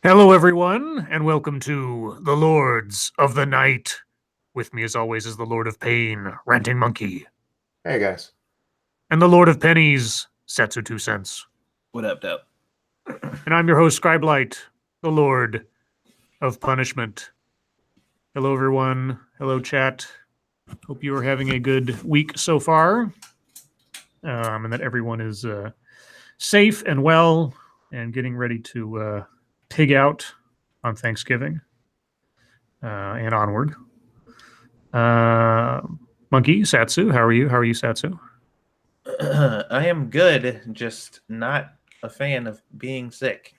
Hello, everyone, and welcome to the Lords of the Night. With me, as always, is the Lord of Pain, Ranting Monkey, Hey guys. and the Lord of Pennies, Satsu 2 Cents. What up, Dope? And I'm your host, Scribe, the Lord of Punishment. Hello, everyone. Hello, chat. Hope you are having a good week so far, and that everyone is safe and well and getting ready to pig out on Thanksgiving and onward. Monkey, Satsu, how are you? How are you, Satsu? I am good, just not a fan of being sick.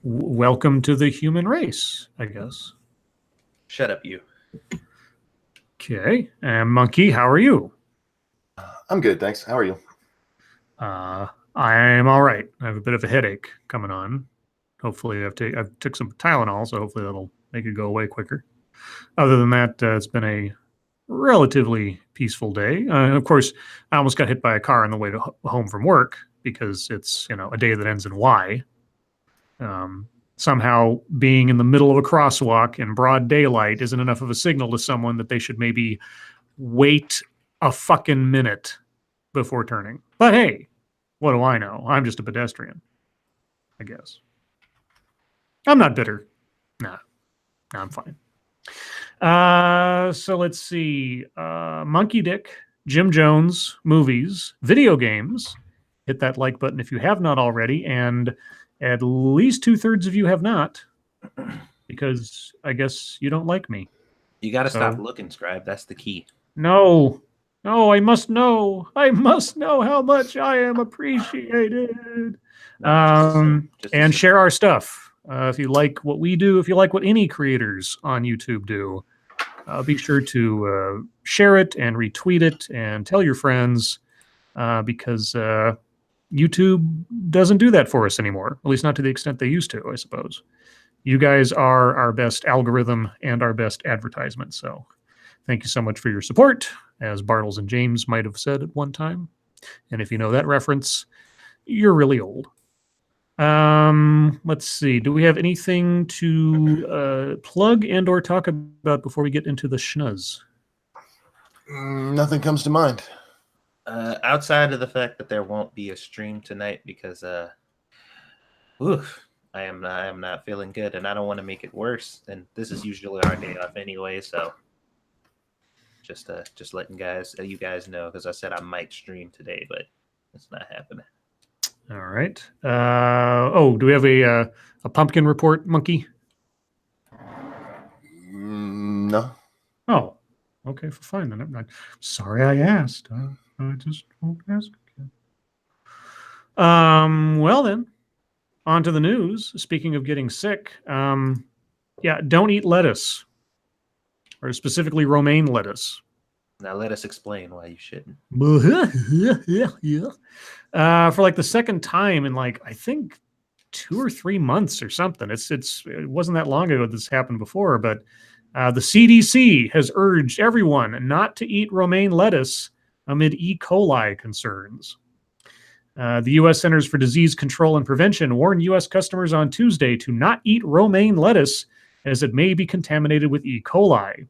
Welcome to the human race, I guess. Shut up, you. Okay. And Monkey, how are you? I'm good, thanks. How are you? I'm all right. I have a bit of a headache coming on. Hopefully, I've took some Tylenol, so hopefully that'll make it go away quicker. Other than that, it's been a relatively peaceful day. Of course, I almost got hit by a car on the way to home from work because it's a day that ends in Y. Somehow being in the middle of a crosswalk in broad daylight isn't enough of a signal to someone that they should maybe wait a fucking minute before turning. But hey, what do I know? I'm just a pedestrian, I guess. I'm not bitter. Nah, I'm fine. So let's see. Monkey Dick, Jim Jones, movies, video games. Hit that like button if you have not already, and at least 2/3 of you have not, because I guess you don't like me. You got to stop looking, Scribe. That's the key. No, I must know. I must know how much I am appreciated. And share our stuff. If you like what we do, if you like what any creators on YouTube do, be sure to share it and retweet it and tell your friends, because YouTube doesn't do that for us anymore, at least not to the extent they used to, I suppose. You guys are our best algorithm and our best advertisement, so thank you so much for your support, as Bartles and James might have said at one time. And if you know that reference, you're really old. Let's see. Do we have anything to plug and or talk about before we get into the schnuzz? Nothing comes to mind. Outside of the fact that there won't be a stream tonight because I am not feeling good, and I don't want to make it worse. And this is usually our day off anyway, so just letting you guys know, because I said I might stream today, but it's not happening. All right. Do we have a pumpkin report, Monkey? No. Oh, okay, fine then. I'm sorry I asked. I just won't ask again. Well then, on to the news. Speaking of getting sick, don't eat lettuce, or specifically romaine lettuce. Now let us explain why you shouldn't. For like the second time in I think 2 or 3 months or something. It wasn't that long ago this happened before, but the CDC has urged everyone not to eat romaine lettuce amid E. coli concerns. The U.S. Centers for Disease Control and Prevention warned U.S. customers on Tuesday to not eat romaine lettuce as it may be contaminated with E. coli.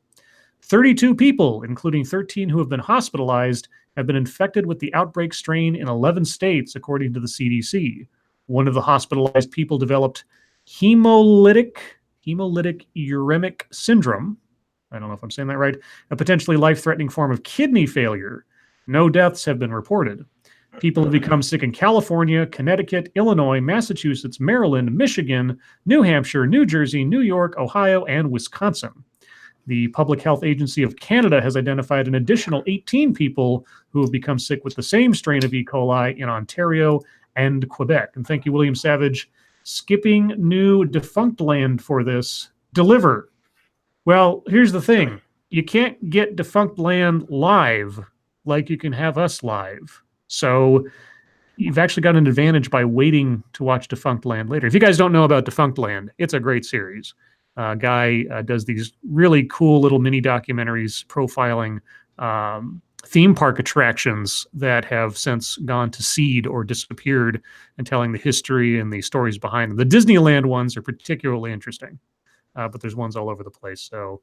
32 people, including 13 who have been hospitalized, have been infected with the outbreak strain in 11 states, according to the CDC. One of the hospitalized people developed hemolytic uremic syndrome. I don't know if I'm saying that right. A potentially life-threatening form of kidney failure. No deaths have been reported. People have become sick in California, Connecticut, Illinois, Massachusetts, Maryland, Michigan, New Hampshire, New Jersey, New York, Ohio, and Wisconsin. The Public Health Agency of Canada has identified an additional 18 people who have become sick with the same strain of E. coli in Ontario and Quebec. And thank you, William Savage. Skipping new defunct land for this. Deliver. Well, here's the thing. You can't get defunct land live like you can have us live. So you've actually got an advantage by waiting to watch Defunct Land later. If you guys don't know about Defunct Land, it's a great series. Guy does these really cool little mini documentaries profiling theme park attractions that have since gone to seed or disappeared, and telling the history and the stories behind them. The Disneyland ones are particularly interesting, but there's ones all over the place. So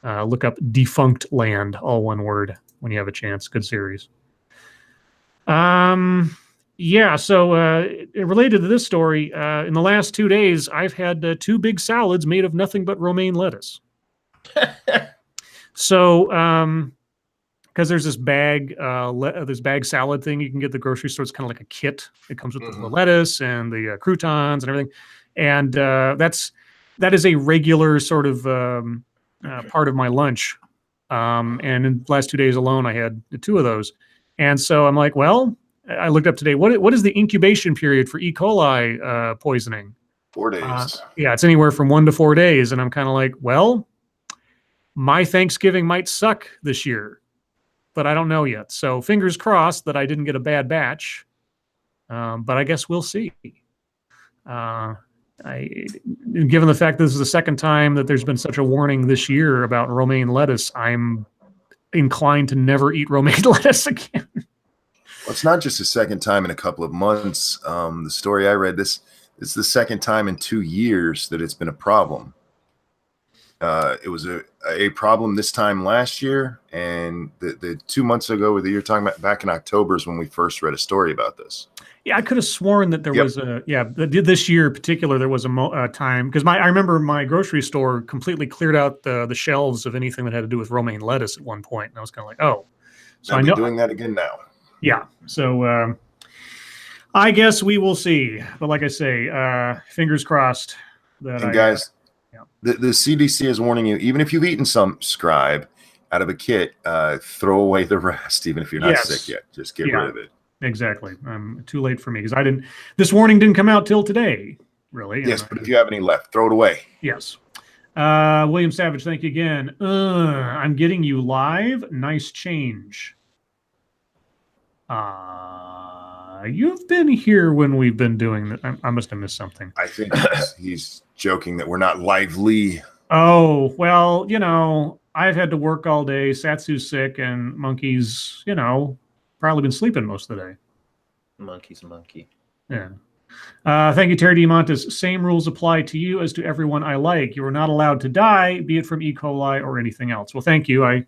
look up Defunct Land, all one word, when you have a chance. Good series. Yeah, so related to this story, in the last 2 days, I've had 2 big salads made of nothing but romaine lettuce. So, because there's this bag, this bag salad thing you can get at the grocery store. It's kind of like a kit. It comes with the lettuce and the croutons and everything, and that is a regular sort of part of my lunch. And in the last 2 days alone, I had 2 of those, and so I'm like, well. I looked up today. What is the incubation period for E. coli poisoning? 4 days. Yeah, it's anywhere from 1 to 4 days. And I'm kind of like, well, my Thanksgiving might suck this year, but I don't know yet. So fingers crossed that I didn't get a bad batch. But I guess we'll see. Given the fact that this is the second time that there's been such a warning this year about romaine lettuce, I'm inclined to never eat romaine lettuce again. Well, it's not just the second time in a couple of months. The story I read, this is the second time in 2 years that it's been a problem. It was a problem this time last year, and the 2 months ago, or the year talking about, back in October is when we first read a story about this. Yeah, I could have sworn that there was this year in particular, there was a time, because I remember my grocery store completely cleared out the shelves of anything that had to do with romaine lettuce at one point. And I was kind of like, oh. So I know doing that again now. Yeah. So I guess we will see. But like I say, fingers crossed. And guys, the CDC is warning you, even if you've eaten some Scribe out of a kit, throw away the rest, even if you're not sick yet. Just get rid of it. Exactly. Too late for me, because this warning didn't come out till today, really. Yes, but if you have any left, throw it away. Yes. William Savage, thank you again. I'm getting you live. Nice change. You've been here when we've been doing that. I must have missed something. I think he's joking that we're not lively. Oh, well, I've had to work all day. Satsu's sick, and Monkey's, probably been sleeping most of the day. Monkey's a monkey. Yeah. Thank you, Terry DeMontis. Same rules apply to you as to everyone I like. You are not allowed to die, be it from E. coli or anything else. Well, thank you. I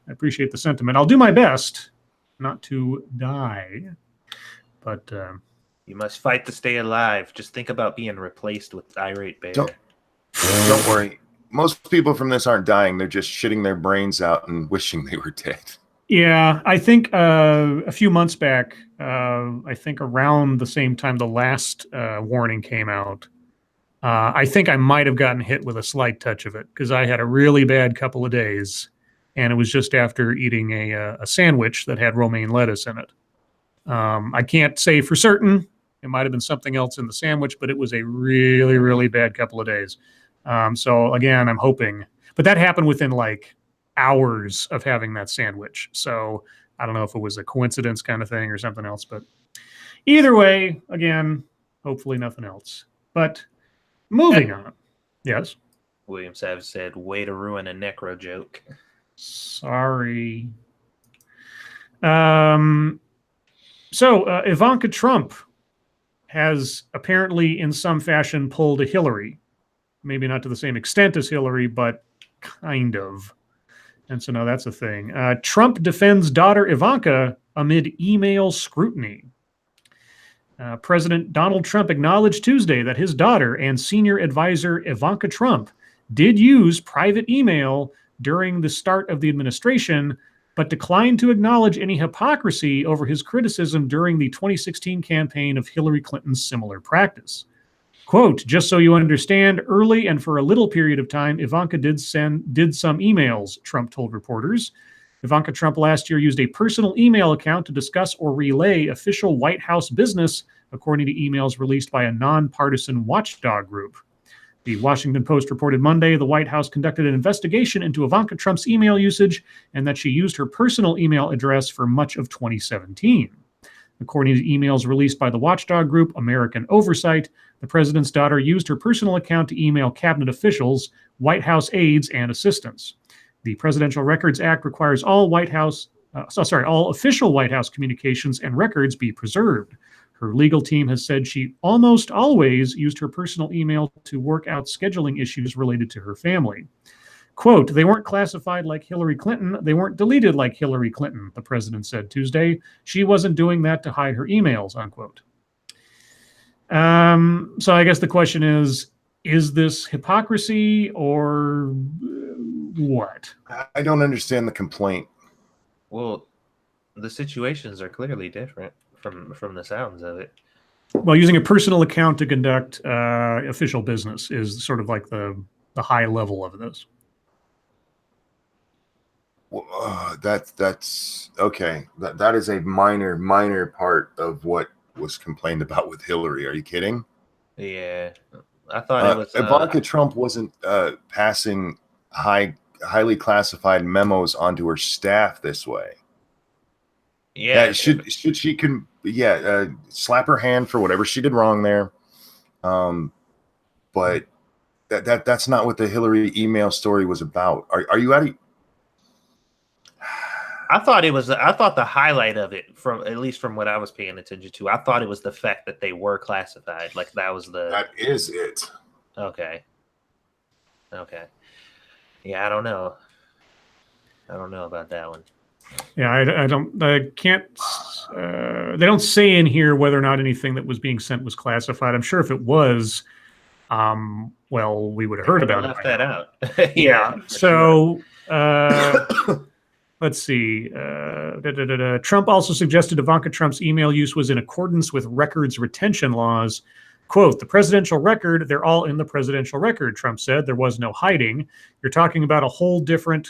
appreciate the sentiment. I'll do my best not to die, but you must fight to stay alive. Just think about being replaced with Irate Bear. Don't worry. Most people from this aren't dying. They're just shitting their brains out and wishing they were dead. Yeah, I think a few months back, I think around the same time the last warning came out, I think I might have gotten hit with a slight touch of it, because I had a really bad couple of days. And it was just after eating a sandwich that had romaine lettuce in it. I can't say for certain. It might have been something else in the sandwich, but it was a really, really bad couple of days. So again, I'm hoping. But that happened within like hours of having that sandwich. So I don't know if it was a coincidence kind of thing or something else. But either way, again, hopefully nothing else. But moving on. Yes? William Savage said, way to ruin a necro joke. Sorry. So Ivanka Trump has apparently in some fashion pulled a Hillary. Maybe not to the same extent as Hillary, but kind of. And so now that's a thing. Trump defends daughter Ivanka amid email scrutiny. President Donald Trump acknowledged Tuesday that his daughter and senior advisor Ivanka Trump did use private email during the start of the administration, but declined to acknowledge any hypocrisy over his criticism during the 2016 campaign of Hillary Clinton's similar practice. Quote, just so you understand, early and for a little period of time, Ivanka did some emails, Trump told reporters. Ivanka Trump last year used a personal email account to discuss or relay official White House business, according to emails released by a nonpartisan watchdog group. The Washington Post reported Monday the White House conducted an investigation into Ivanka Trump's email usage and that she used her personal email address for much of 2017. According to emails released by the watchdog group American Oversight, the president's daughter used her personal account to email cabinet officials, White House aides, and assistants. The Presidential Records Act requires all White House all official White House communications and records be preserved. Her legal team has said she almost always used her personal email to work out scheduling issues related to her family. Quote, they weren't classified like Hillary Clinton. They weren't deleted like Hillary Clinton, the president said Tuesday. She wasn't doing that to hide her emails, unquote. So I guess the question is this hypocrisy or what? I don't understand the complaint. Well, the situations are clearly different from the sounds of it. Well, using a personal account to conduct official business is sort of like the high level of this. That's okay. That is a minor part of what was complained about with Hillary. Are you kidding? Yeah, I thought it was Ivanka Trump wasn't passing highly classified memos onto her staff this way. Yeah, should she slap her hand for whatever she did wrong there. But that's not what the Hillary email story was about. Are you out of? I thought the highlight of it, at least from what I was paying attention to, I thought it was the fact that they were classified. Like that is it. Okay. Yeah, I don't know about that one. Yeah, I can't. They don't say in here whether or not anything that was being sent was classified. I'm sure if it was, well, we would have heard about it. Left that out. Yeah. So, let's see. Trump also suggested Ivanka Trump's email use was in accordance with records retention laws. Quote, the presidential record, they're all in the presidential record, Trump said. There was no hiding. You're talking about a whole different ...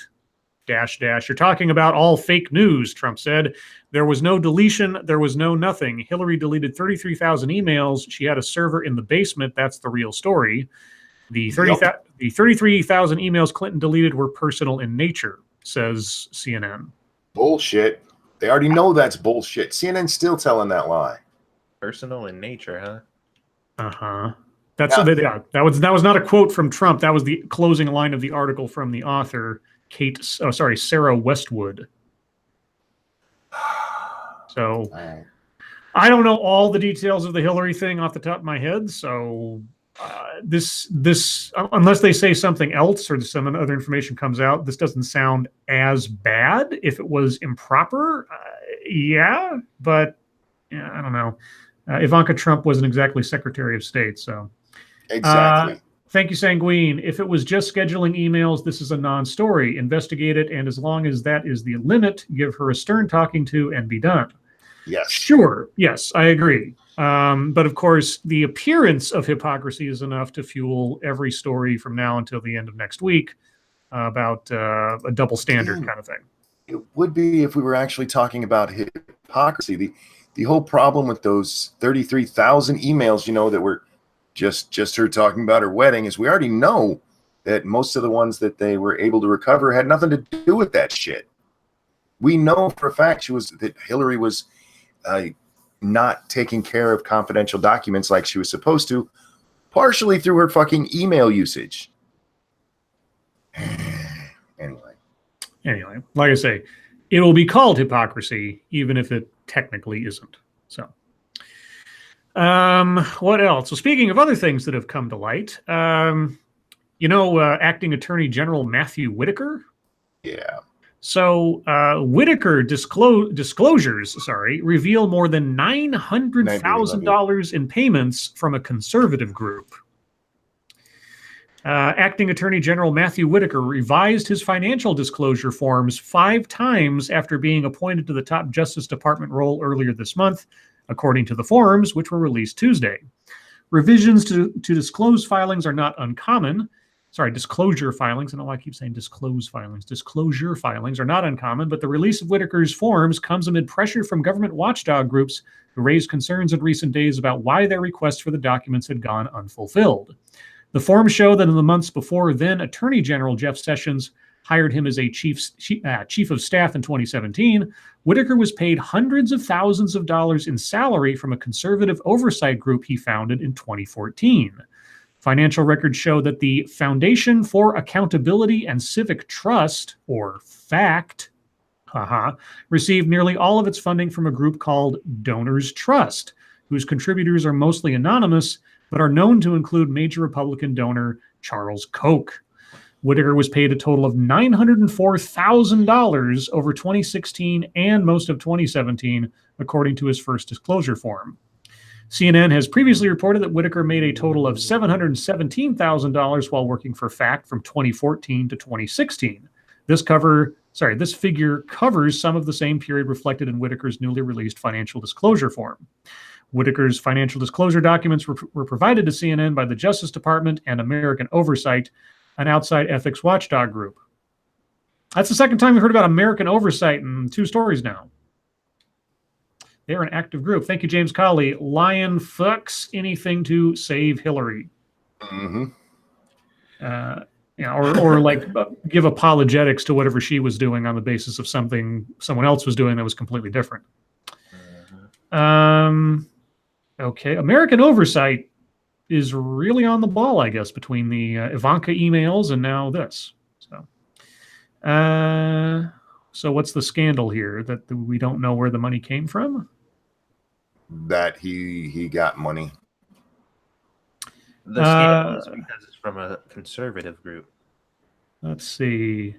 You're talking about all fake news, Trump said. There was no deletion. There was no nothing. Hillary deleted 33,000 emails. She had a server in the basement. That's the real story. The 33,000 emails Clinton deleted were personal in nature, says CNN. Bullshit. They already know that's bullshit. CNN's still telling that lie. Personal in nature, huh? Uh-huh. That was not a quote from Trump. That was the closing line of the article from the author, Sarah Westwood. So I don't know all the details of the Hillary thing off the top of my head. So this unless they say something else or some other information comes out, this doesn't sound as bad. If it was improper, yeah, but yeah, I don't know. Ivanka Trump wasn't exactly Secretary of State, so exactly. Thank you, Sanguine. If it was just scheduling emails, this is a non-story. Investigate it, and as long as that is the limit, give her a stern talking to and be done. Yes. Sure. Yes, I agree. But of course, the appearance of hypocrisy is enough to fuel every story from now until the end of next week about a double standard kind of thing. It would be if we were actually talking about hypocrisy. The whole problem with those 33,000 emails, that were just her talking about her wedding is we already know that most of the ones that they were able to recover had nothing to do with that shit. We know for a fact that Hillary was not taking care of confidential documents like she was supposed to, partially through her fucking email usage. Anyway, like I say, it will be called hypocrisy, even if it technically isn't. So, what else? So speaking of other things that have come to light, Acting Attorney General Matthew Whitaker. Yeah. So Whitaker disclosures reveal more than $900,000 in payments from a conservative group. Acting Attorney General Matthew Whitaker revised his financial disclosure forms 5 times after being appointed to the top Justice Department role earlier this month, according to the forms, which were released Tuesday. Revisions to disclose filings are not uncommon. Disclosure filings. I don't know why I keep saying disclose filings. Disclosure filings are not uncommon, but the release of Whitaker's forms comes amid pressure from government watchdog groups who raised concerns in recent days about why their requests for the documents had gone unfulfilled. The forms show that in the months before then Attorney General Jeff Sessions hired him as a chief of staff in 2017, Whitaker was paid hundreds of thousands of dollars in salary from a conservative oversight group he founded in 2014. Financial records show that the Foundation for Accountability and Civic Trust, or FACT, received nearly all of its funding from a group called Donors Trust, whose contributors are mostly anonymous, but are known to include major Republican donor Charles Koch. Whitaker was paid a total of $904,000 over 2016 and most of 2017, according to his first disclosure form. CNN has previously reported that Whitaker made a total of $717,000 while working for FACT from 2014 to 2016. This figure covers some of the same period reflected in Whitaker's newly released financial disclosure form. Whitaker's financial disclosure documents were provided to CNN by the Justice Department and American Oversight, an outside ethics watchdog group. That's the second time we've heard about American Oversight in 2 stories now. They're an active group. Thank you, James Colley. Lion fucks anything to save Hillary. Mm-hmm. Or like give apologetics to whatever she was doing on the basis of something someone else was doing that was completely different. Okay, American Oversight is really on the ball, I guess, between the Ivanka emails and now this. So what's the scandal here? That we don't know where the money came from? That he got money. The scandal is because it's from a conservative group. Let's see.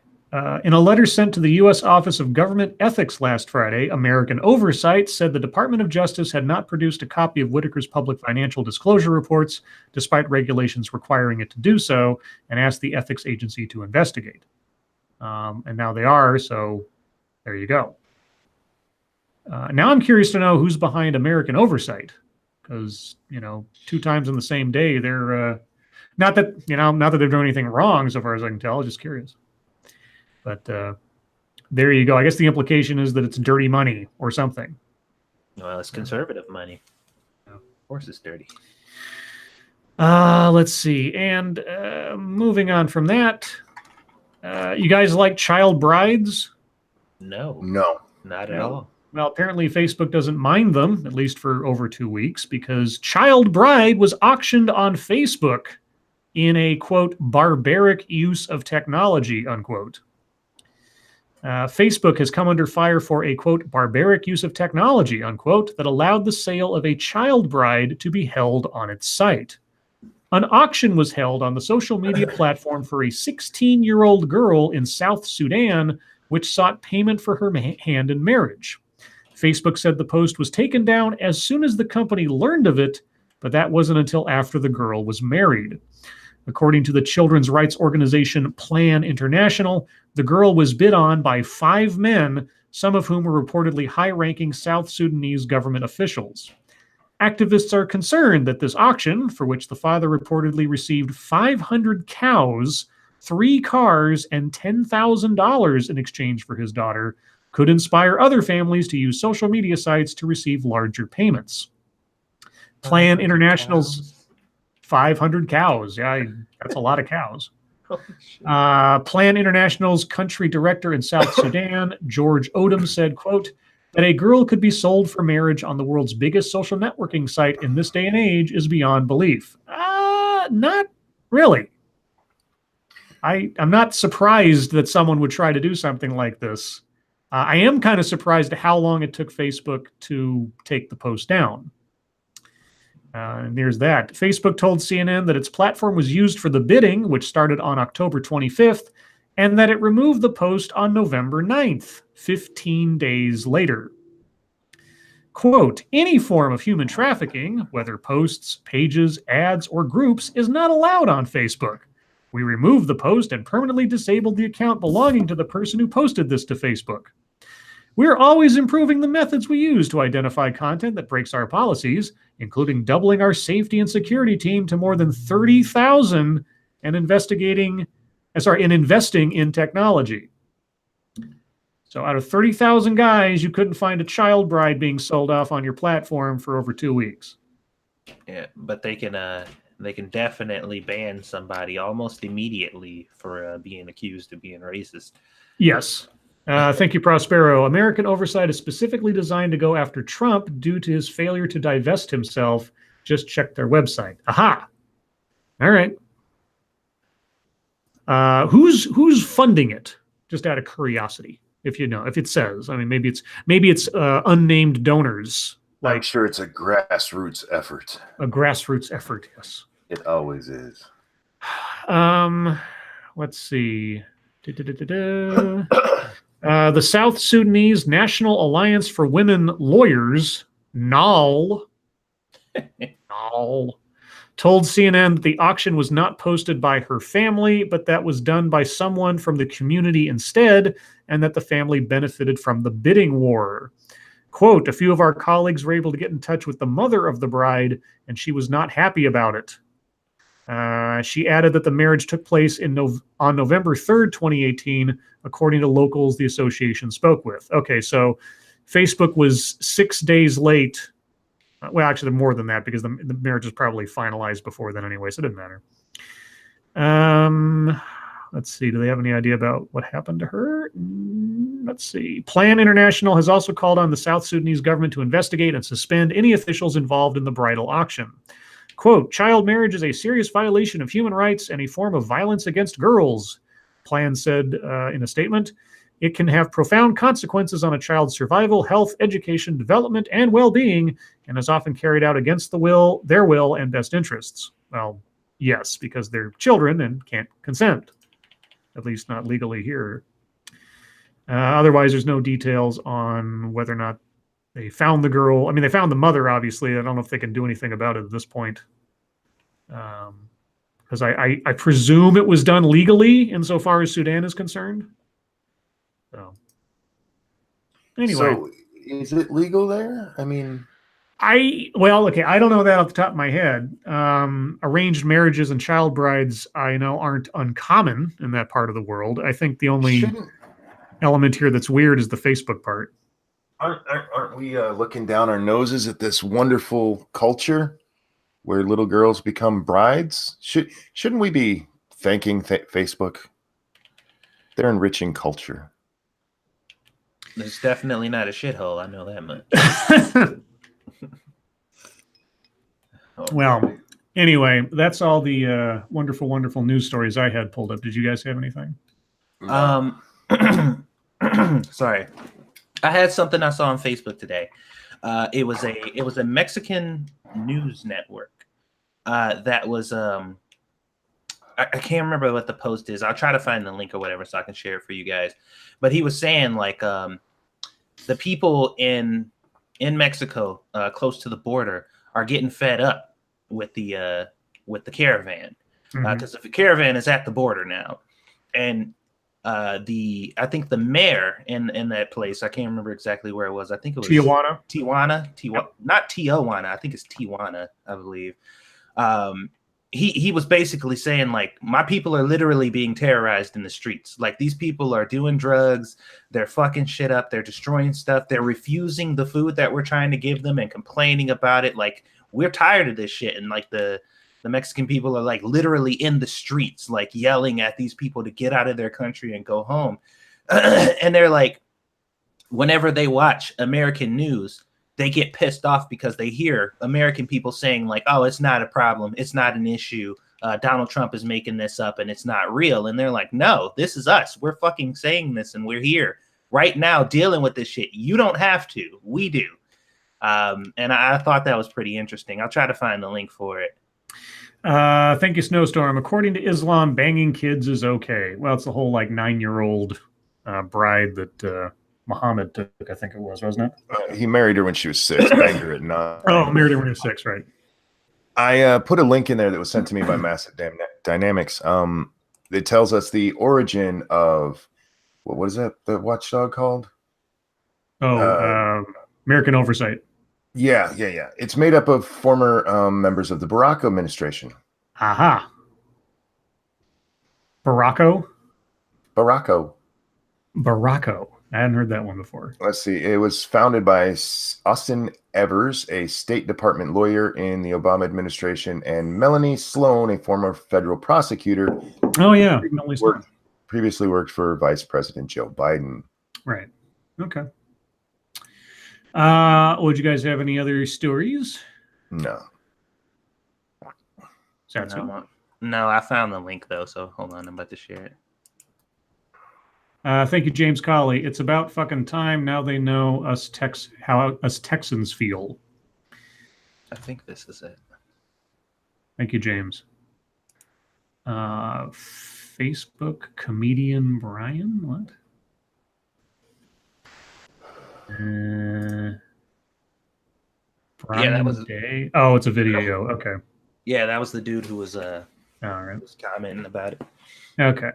In a letter sent to the U.S. Office of Government Ethics last Friday, American Oversight said the Department of Justice had not produced a copy of Whitaker's public financial disclosure reports, despite regulations requiring it to do so, and asked the ethics agency to investigate. And now they are, so there you go. Now I'm curious to know who's behind American Oversight, because 2 times in the same day they're not that they're doing anything wrong, so far as I can tell. Just curious. But there you go. I guess the implication is that it's dirty money or something. Well, it's conservative money. Of course, it's dirty. Let's see. And moving on from that, you guys like child brides? No, not at all. Well, apparently Facebook doesn't mind them, at least for over 2 weeks, because Child Bride was auctioned on Facebook in a, quote, barbaric use of technology, unquote. Facebook has come under fire for a, quote, barbaric use of technology, unquote, that allowed the sale of a child bride to be held on its site. An auction was held on the social media platform for a 16-year-old girl in South Sudan, which sought payment for her hand in marriage. Facebook said the post was taken down as soon as the company learned of it, but that wasn't until after the girl was married. According to the children's rights organization Plan International, the girl was bid on by 5 men, some of whom were reportedly high-ranking South Sudanese government officials. Activists are concerned that this auction, for which the father reportedly received 500 cows, 3 cars, and $10,000 in exchange for his daughter, could inspire other families to use social media sites to receive larger payments. Plan International's 500 cows. Yeah, that's a lot of cows. Plan International's country director in South Sudan, George Odom, said, quote, that a girl could be sold for marriage on the world's biggest social networking site in this day and age is beyond belief. Not really. I'm not surprised that someone would try to do something like this. I am kind of surprised at how long it took Facebook to take the post down. And there's that. Facebook told CNN that its platform was used for the bidding, which started on October 25th, and that it removed the post on November 9th, 15 days later. Quote, any form of human trafficking, whether posts, pages, ads, or groups, is not allowed on Facebook. We removed the post and permanently disabled the account belonging to the person who posted this to Facebook. We're always improving the methods we use to identify content that breaks our policies, including doubling our safety and security team to more than 30,000 and investing in technology. So out of 30,000 guys, you couldn't find a child bride being sold off on your platform for over 2 weeks. Yeah, but they can definitely ban somebody almost immediately for being accused of being racist. Yes. Thank you, Prospero. American Oversight is specifically designed to go after Trump due to his failure to divest himself. Just check their website. Aha. All right. Who's funding it? Just out of curiosity. if you know, if it says. I mean, maybe it's unnamed donors, I'm like sure it's a grassroots effort. a grassroots effort. Yes. It always is. Let's see. The South Sudanese National Alliance for Women Lawyers, NAL, told CNN that the auction was not posted by her family, but that was done by someone from the community instead, and that the family benefited from the bidding war. Quote, a few of our colleagues were able to get in touch with the mother of the bride, and she was not happy about it. She added that the marriage took place on November 3rd, 2018, according to locals the association spoke with. Okay, so Facebook was 6 days late. Well, actually, more than that, because the marriage was probably finalized before then anyway, so it didn't matter. Let's see. Do they have any idea about what happened to her? Let's see. Plan International has also called on the South Sudanese government to investigate and suspend any officials involved in the bridal auction. Quote, child marriage is a serious violation of human rights and a form of violence against girls, Plan said in a statement. It can have profound consequences on a child's survival, health, education, development, and well-being, and is often carried out against their will and best interests. Well, yes, because they're children and can't consent, at least not legally here. Otherwise, there's no details on whether or not they found the girl. I mean, they found the mother, obviously. I don't know if they can do anything about it at this point. Because I presume it was done legally insofar as Sudan is concerned. So, anyway. So, is it legal there? I mean... okay, I don't know that off the top of my head. Arranged marriages and child brides, I know, aren't uncommon in that part of the world. I think the only element here that's weird is the Facebook part. Aren't we looking down our noses at this wonderful culture where little girls become brides? Shouldn't we be thanking Facebook? They're enriching culture. It's definitely not a shithole. I know that much. Well, anyway, that's all the wonderful, wonderful news stories I had pulled up. Did you guys have anything? Sorry, I had something I saw on Facebook today. It was a Mexican news network that was I can't remember what the post is. I'll try to find the link or whatever so I can share it for you guys. But he was saying like the people in Mexico close to the border are getting fed up with the caravan because the caravan is at the border now, and I think the mayor in that place, I can't remember exactly where it was. I think it was Tijuana, yep. Not Tijuana. I think it's Tijuana, I believe. He was basically saying like, my people are literally being terrorized in the streets. Like, these people are doing drugs, they're fucking shit up, they're destroying stuff, they're refusing the food that we're trying to give them and complaining about it. Like, we're tired of this shit. And like the Mexican people are like literally in the streets, like yelling at these people to get out of their country and go home. And they're like, whenever they watch American news, they get pissed off because they hear American people saying like, oh, it's not a problem, it's not an issue, Donald Trump is making this up and it's not real. And they're like, no, this is us. We're fucking saying this and we're here right now dealing with this shit. You don't have to. We do. And I thought that was pretty interesting. I'll try to find the link for it. Thank you, Snowstorm. According to Islam, banging kids is okay. Well, it's the whole like 9-year-old bride that Muhammad took, I think it was, wasn't it? He married her when she was 6, banged her at 9. Oh, married her when he was 6, right? I put a link in there that was sent to me by Massive Dynamics. It tells us the origin of what is that? The watchdog called? Oh, American Oversight. Yeah. It's made up of former members of the Barack administration. Aha. Baracko. I hadn't heard that one before. Let's see. It was founded by Austin Evers, a State Department lawyer in the Obama administration, and Melanie Sloan, a former federal prosecutor. Oh, yeah. Previously worked for Vice President Joe Biden. Right. Okay. Would you guys have any other stories? No. No, I found the link though, so hold on, I'm about to share it. Thank you, James Colley. It's about fucking time. Now they know how us Texans feel. I think this is it. Thank you, James. Facebook comedian Brian. What? Brian that was Day. Oh, it's a video. Okay. Yeah, that was the dude who was All right. was commenting about it. Okay.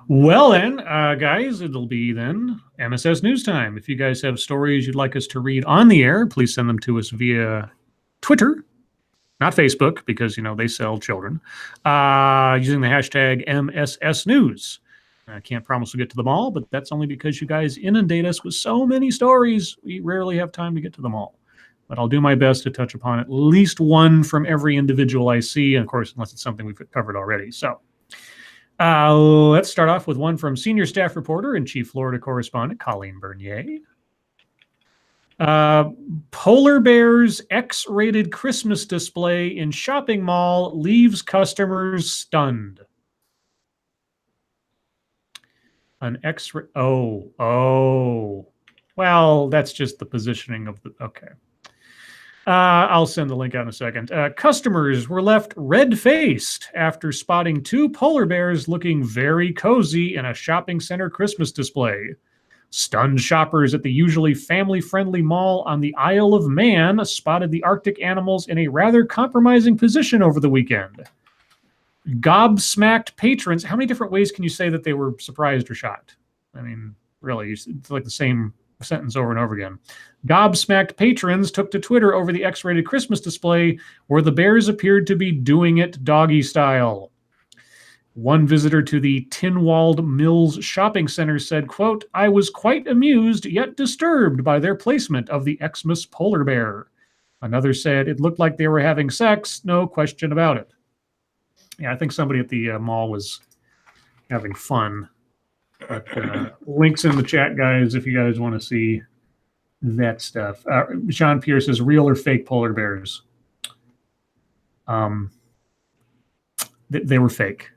Well then, guys, it'll be then MSS News Time. If you guys have stories you'd like us to read on the air, please send them to us via Twitter, not Facebook, because they sell children, using the hashtag MSS News. I can't promise we'll get to them all, but that's only because you guys inundate us with so many stories. We rarely have time to get to them all. But I'll do my best to touch upon at least one from every individual I see, and of course, unless it's something we've covered already. So let's start off with one from senior staff reporter and chief Florida correspondent Colleen Bernier. Polar Bears X-rated Christmas display in shopping mall leaves customers stunned. An X-ray. Oh. Well, that's just the positioning of the. Okay. I'll send the link out in a second. Customers were left red-faced after spotting two polar bears looking very cozy in a shopping center Christmas display. Stunned shoppers at the usually family-friendly mall on the Isle of Man spotted the Arctic animals in a rather compromising position over the weekend. Gobsmacked patrons. How many different ways can you say that they were surprised or shocked? I mean, really, it's like the same sentence over and over again. Gobsmacked patrons took to Twitter over the X-rated Christmas display where the bears appeared to be doing it doggy style. One visitor to the Tinwald Mills shopping center said, quote, "I was quite amused yet disturbed by their placement of the Xmas polar bear." Another said, "It looked like they were having sex, no question about it." Yeah, I think somebody at the mall was having fun. But links in the chat, guys, if you guys want to see that stuff. Sean Pierce says, real or fake polar bears? They were fake.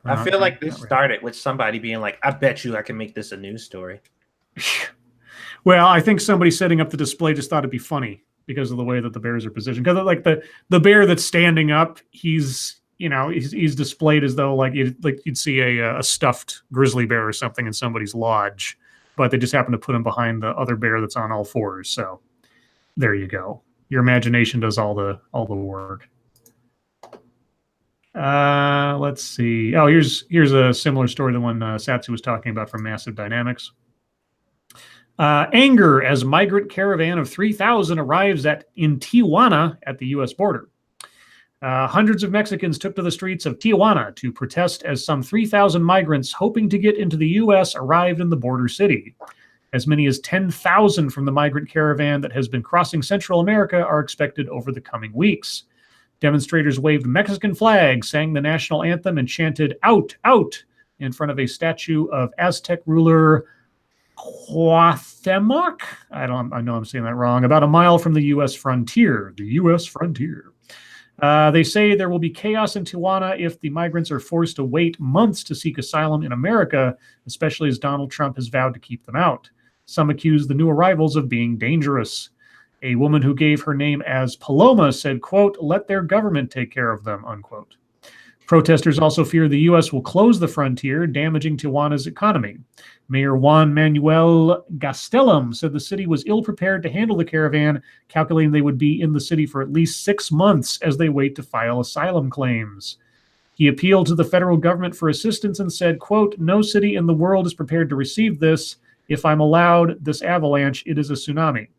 I feel like this started with somebody being like, I bet you I can make this a news story. Well, I think somebody setting up the display just thought it'd be funny because of the way that the bears are positioned. Because like the bear that's standing up, he's displayed as though like you'd see a stuffed grizzly bear or something in somebody's lodge, but they just happen to put him behind the other bear that's on all fours. So there you go. Your imagination does all the work. Let's see. Oh, here's a similar story to the one Satsu was talking about from Massive Dynamics. Anger as migrant caravan of 3,000 arrives in Tijuana at the U.S. border. Hundreds of Mexicans took to the streets of Tijuana to protest as some 3,000 migrants hoping to get into the U.S. arrived in the border city. As many as 10,000 from the migrant caravan that has been crossing Central America are expected over the coming weeks. Demonstrators waved Mexican flags, sang the national anthem, and chanted "Out, out" in front of a statue of Aztec ruler Cuauhtemoc. I know I'm saying that wrong. About a mile from the U.S. frontier. The U.S. frontier. They say there will be chaos in Tijuana if the migrants are forced to wait months to seek asylum in America, especially as Donald Trump has vowed to keep them out. Some accuse the new arrivals of being dangerous. A woman who gave her name as Paloma said, quote, "Let their government take care of them," unquote. Protesters also fear the U.S. will close the frontier, damaging Tijuana's economy. Mayor Juan Manuel Gastelum said the city was ill-prepared to handle the caravan, calculating they would be in the city for at least 6 months as they wait to file asylum claims. He appealed to the federal government for assistance and said, quote, "No city in the world is prepared to receive this. If I'm allowed this avalanche, it is a tsunami."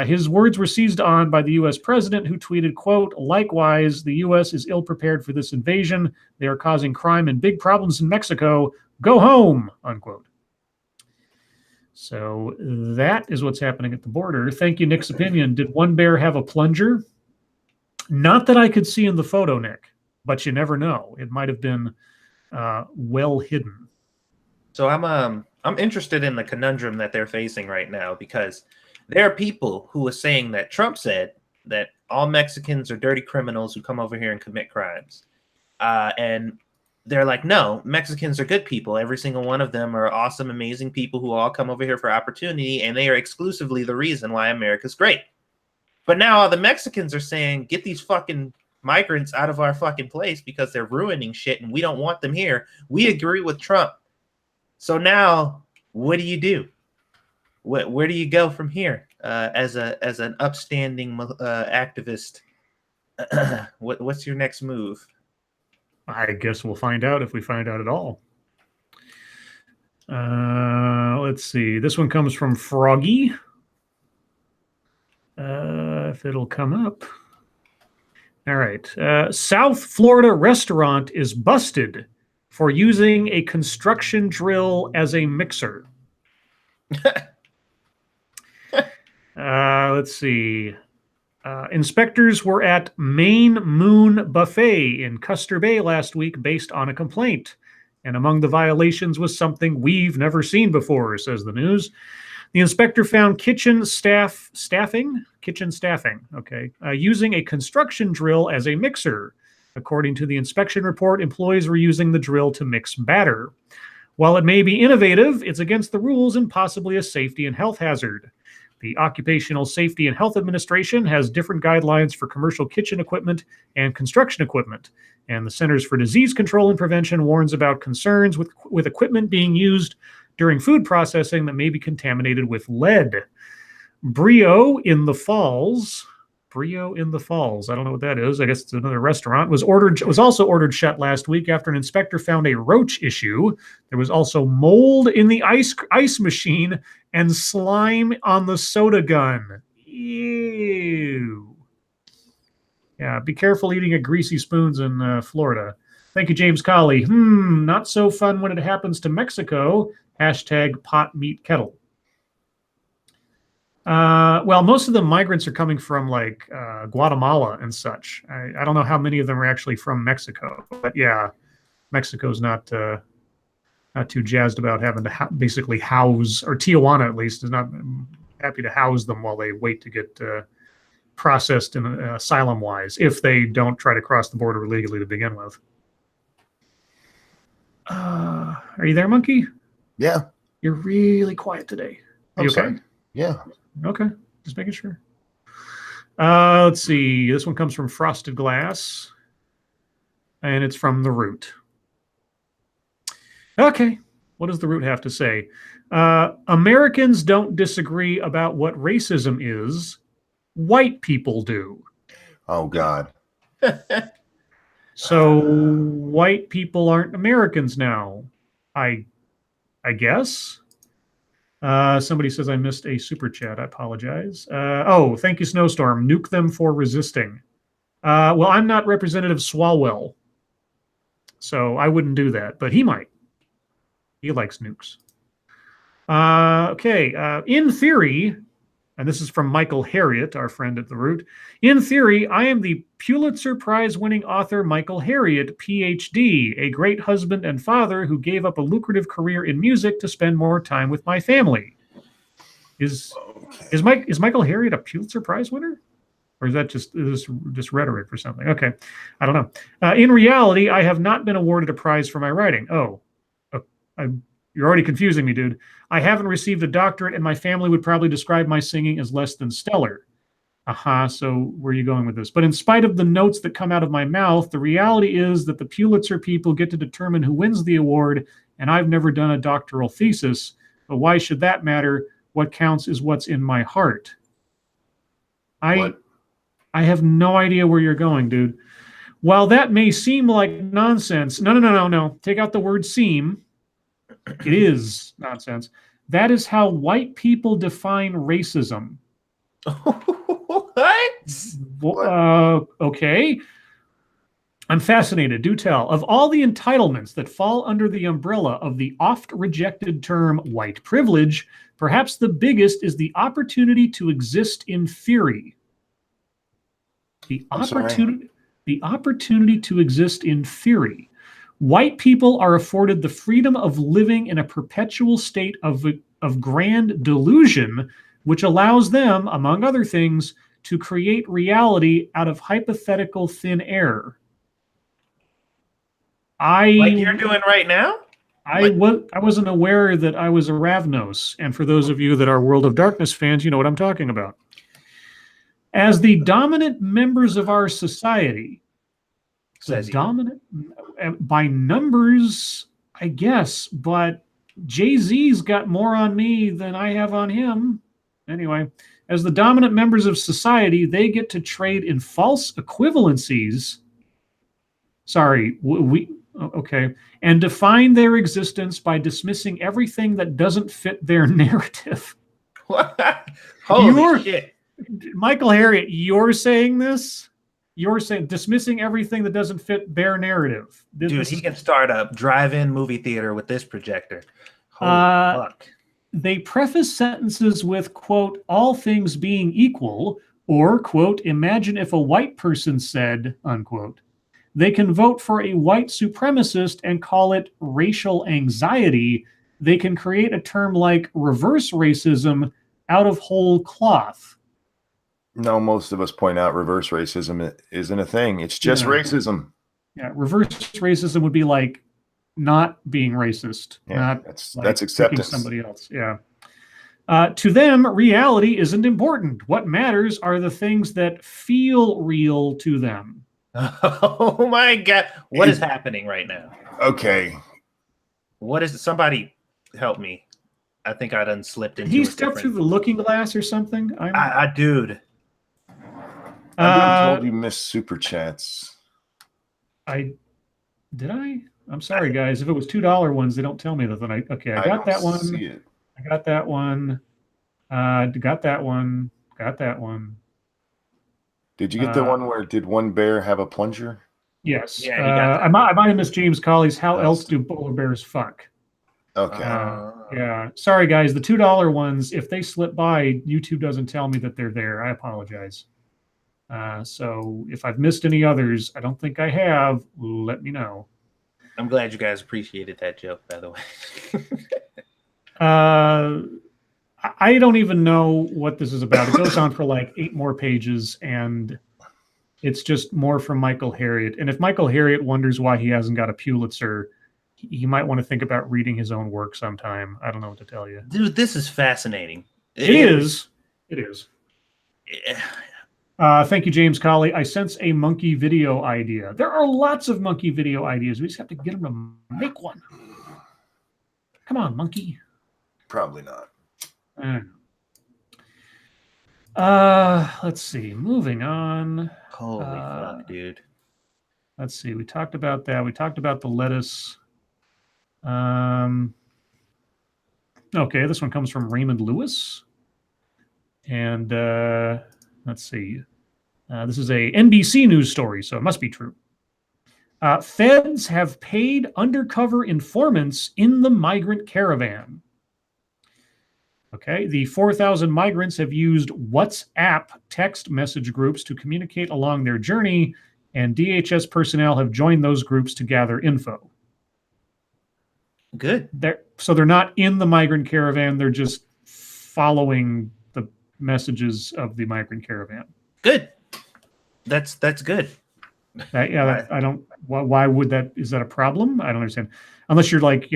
His words were seized on by the U.S. president, who tweeted, quote, "Likewise, the U.S. is ill-prepared for this invasion. They are causing crime and big problems in Mexico. Go home," unquote. So that is what's happening at the border. Thank you, Nick's opinion. Did one bear have a plunger? Not that I could see in the photo, Nick, but you never know. It might have been well hidden. So I'm interested in the conundrum that they're facing right now, because there are people who are saying that Trump said that all Mexicans are dirty criminals who come over here and commit crimes. And they're like, no, Mexicans are good people. Every single one of them are awesome, amazing people who all come over here for opportunity, and they are exclusively the reason why America's great. But now all the Mexicans are saying, get these fucking migrants out of our fucking place because they're ruining shit and we don't want them here. We agree with Trump. So now, what do? Where do you go from here as an upstanding activist? What's your next move? I guess we'll find out if we find out at all. Let's see. This one comes from Froggy. If it'll come up. All right. South Florida restaurant is busted for using a construction drill as a mixer. Let's see. Inspectors were at Maine Moon Buffet in Custer Bay last week based on a complaint. And among the violations was something we've never seen before, says the news. The inspector found kitchen staffing, using a construction drill as a mixer. According to the inspection report, employees were using the drill to mix batter. While it may be innovative, it's against the rules and possibly a safety and health hazard. The Occupational Safety and Health Administration has different guidelines for commercial kitchen equipment and construction equipment, and the Centers for Disease Control and Prevention warns about concerns with equipment being used during food processing that may be contaminated with lead. Brio in the Falls, I don't know what that is. I guess it's another restaurant. Was also ordered shut last week after an inspector found a roach issue. There was also mold in the ice machine and slime on the soda gun. Ew. Yeah, be careful eating at greasy spoons in Florida. Thank you, James Colley. Not so fun when it happens to Mexico. Hashtag pot meat kettle. Well, most of the migrants are coming from like Guatemala and such. I don't know how many of them are actually from Mexico, but yeah, Mexico's not too jazzed about having to basically house, or Tijuana at least is not happy to house them while they wait to get processed in asylum-wise, if they don't try to cross the border illegally to begin with. Are you there, Monkey? Yeah. You're really quiet today. Are you okay? Sorry. Yeah. Okay, just making sure. Let's see. This one comes from Frosted Glass, and it's from The Root. Okay, what does The Root have to say? Americans don't disagree about what racism is. White people do. Oh, God. So white people aren't Americans now, I guess. Somebody says I missed a super chat. I apologize. Thank you, Snowstorm. Nuke them for resisting. Well, I'm not Representative Swalwell, so I wouldn't do that, but he might. He likes nukes. Okay. In theory, and this is from Michael Harriot, our friend at The Root. In theory, I am the Pulitzer Prize-winning author Michael Harriot, Ph.D., a great husband and father who gave up a lucrative career in music to spend more time with my family. Is Michael Harriot a Pulitzer Prize winner? Or is that just rhetoric or something? Okay, I don't know. In reality, I have not been awarded a prize for my writing. You're already confusing me, dude. I haven't received a doctorate, and my family would probably describe my singing as less than stellar. So where are you going with this? But in spite of the notes that come out of my mouth, the reality is that the Pulitzer people get to determine who wins the award, and I've never done a doctoral thesis. But why should that matter? What counts is what's in my heart. I have no idea where you're going, dude. While that may seem like nonsense, no. Take out the word seem. It is nonsense. That is how white people define racism. What? Okay. I'm fascinated. Do tell. Of all the entitlements that fall under the umbrella of the oft-rejected term white privilege, perhaps the biggest is the opportunity to exist in theory. The opportunity to exist in theory. White people are afforded the freedom of living in a perpetual state of grand delusion, which allows them, among other things, to create reality out of hypothetical thin air. Like you're I doing right now? I wasn't aware that I was a Ravnos, and for those of you that are World of Darkness fans, you know what I'm talking about. As the dominant members of our society, Says you. dominant by numbers, I guess, but Jay-Z's got more on me than I have on him. Anyway, as the dominant members of society, they get to trade in false equivalencies. Sorry, okay, and define their existence by dismissing everything that doesn't fit their narrative. What? Holy shit. Michael Harriot, you're saying this? You're saying dismissing everything that doesn't fit their narrative. Dude, he can start a drive-in movie theater with this projector. Holy fuck. They preface sentences with, quote, all things being equal, or, quote, imagine if a white person said, unquote. They can vote for a white supremacist and call it racial anxiety. They can create a term like reverse racism out of whole cloth. No, most of us point out reverse racism isn't a thing. It's just racism. Yeah, reverse racism would be like not being racist. Yeah, not that's acceptance. Somebody else. Yeah. To them, reality isn't important. What matters are the things that feel real to them. Oh my God. What is happening right now? Okay. What is it? Somebody help me. I think I done slipped into He stepped through the looking glass or something? Dude. I told you missed super chats. Did I? I'm sorry, guys. If it was $2 ones, they don't tell me that. Then I got that one. I got that one. Got that one. Got that one. Did you get the one where did one bear have a plunger? Yes. Yeah, I might have missed James Colley's How Else Do Polar Bears Fuck? Okay. Yeah. Sorry, guys. The $2 ones, if they slip by, YouTube doesn't tell me that they're there. I apologize. So if I've missed any others, I don't think I have. Let me know. I'm glad you guys appreciated that joke, by the way. I don't even know what this is about. It goes on for like 8 more pages, and it's just more from Michael Harriot. And if Michael Harriot wonders why he hasn't got a Pulitzer, he might want to think about reading his own work sometime. I don't know what to tell you. Dude, this is fascinating. It is. Thank you, James Colley. I sense a monkey video idea. There are lots of monkey video ideas. We just have to get them to make one. Come on, monkey. Probably not. Let's see. Moving on. Holy fuck, dude. Let's see. We talked about that. We talked about the lettuce. Okay, this one comes from Raymond Lewis. And let's see. This is a NBC News story, so it must be true. Feds have paid undercover informants in the migrant caravan. Okay, the 4,000 migrants have used WhatsApp text message groups to communicate along their journey, and DHS personnel have joined those groups to gather info. Good. So they're not in the migrant caravan, they're just following the messages of the migrant caravan. Good. That's good. I don't. Why would that? Is that a problem? I don't understand. Unless you're like,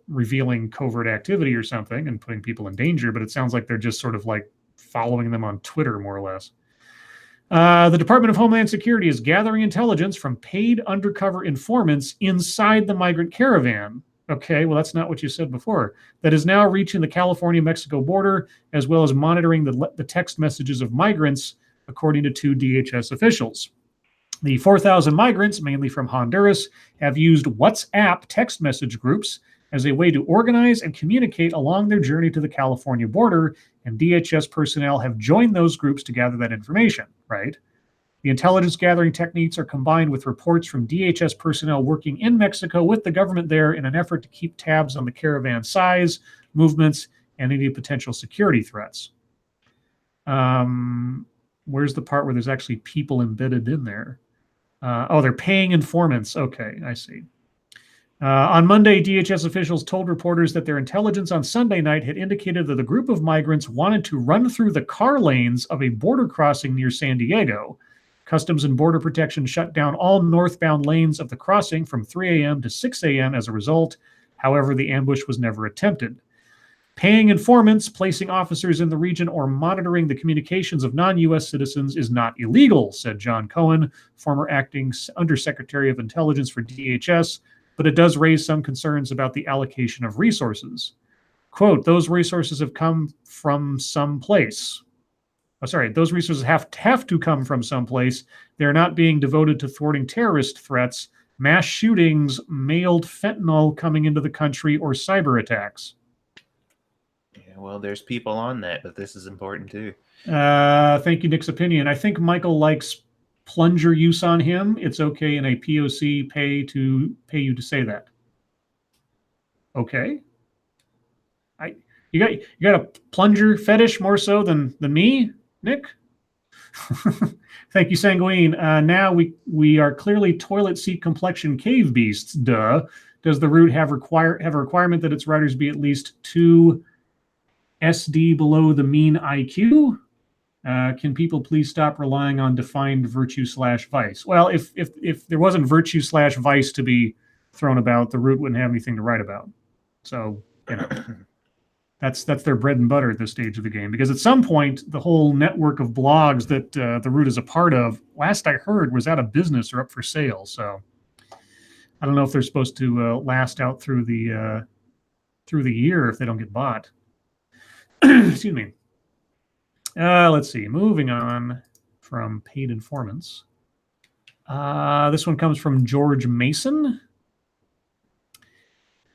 revealing covert activity or something and putting people in danger. But it sounds like they're just sort of like following them on Twitter, more or less. The Department of Homeland Security is gathering intelligence from paid undercover informants inside the migrant caravan. Okay, well, that's not what you said before. That is now reaching the California-Mexico border, as well as monitoring the text messages of migrants, according to 2 DHS officials. The 4,000 migrants, mainly from Honduras, have used WhatsApp text message groups as a way to organize and communicate along their journey to the California border, and DHS personnel have joined those groups to gather that information, right? The intelligence gathering techniques are combined with reports from DHS personnel working in Mexico with the government there in an effort to keep tabs on the caravan size, movements, and any potential security threats. Where's the part where there's actually people embedded in there? They're paying informants. Okay, I see. On Monday, DHS officials told reporters that their intelligence on Sunday night had indicated that a group of migrants wanted to run through the car lanes of a border crossing near San Diego. Customs and Border Protection shut down all northbound lanes of the crossing from 3 a.m. to 6 a.m. as a result. However, the ambush was never attempted. Paying informants, placing officers in the region, or monitoring the communications of non-U.S. citizens is not illegal, said John Cohen, former acting Undersecretary of Intelligence for DHS, but it does raise some concerns about the allocation of resources. Quote, those resources have come from some place. Those resources have to come from someplace. They're not being devoted to thwarting terrorist threats, mass shootings, mailed fentanyl coming into the country, or cyber attacks. Yeah, well, there's people on that, but this is important too. Thank you, Nick's opinion. I think Michael likes plunger use on him. It's okay in a POC pay you to say that. Okay. You got a plunger fetish more so than me, Nick? Thank you, Sanguine. Now we are clearly toilet seat complexion cave beasts. Duh. Does the root have a requirement that its riders be at least 2 SD below the mean IQ? Can people please stop relying on defined virtue/vice? Well, if there wasn't virtue/vice to be thrown about, the root wouldn't have anything to write about. So, that's their bread and butter at this stage of the game. Because at some point, the whole network of blogs that the root is a part of, last I heard, was out of business or up for sale. So I don't know if they're supposed to last out through the year if they don't get bought. Excuse me. Let's see. Moving on from paid informants. This one comes from George Mason.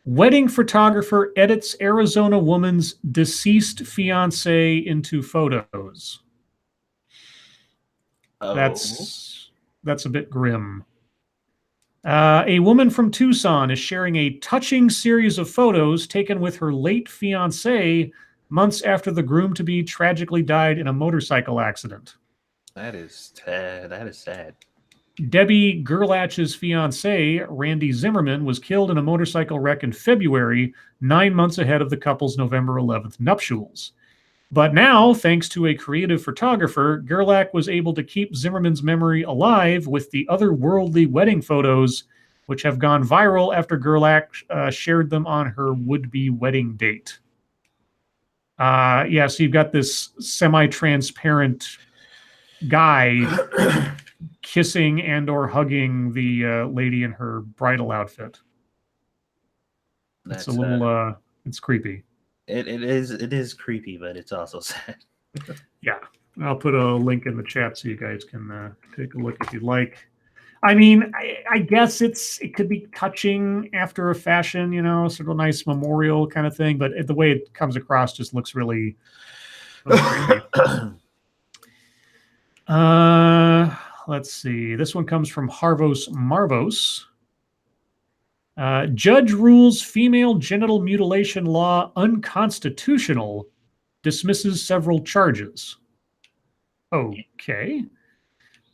Wedding photographer edits Arizona woman's deceased fiance into photos. Oh. That's a bit grim. A woman from Tucson is sharing a touching series of photos taken with her late fiance months after the groom-to-be tragically died in a motorcycle accident. That is sad. Debbie Gerlach's fiancé, Randy Zimmerman, was killed in a motorcycle wreck in February, 9 months ahead of the couple's November 11th nuptials. But now, thanks to a creative photographer, Gerlach was able to keep Zimmerman's memory alive with the otherworldly wedding photos, which have gone viral after Gerlach shared them on her would-be wedding date. So you've got this semi-transparent guy kissing and or hugging the lady in her bridal outfit. It's a little it's creepy. It is creepy, but it's also sad. Yeah, I'll put a link in the chat so you guys can take a look if you'd like. I mean, I guess it could be touching after a fashion, sort of a nice memorial kind of thing, but the way it comes across just looks really creepy. Let's see. This one comes from Harvos Marvos. Judge rules female genital mutilation law unconstitutional, dismisses several charges. Okay.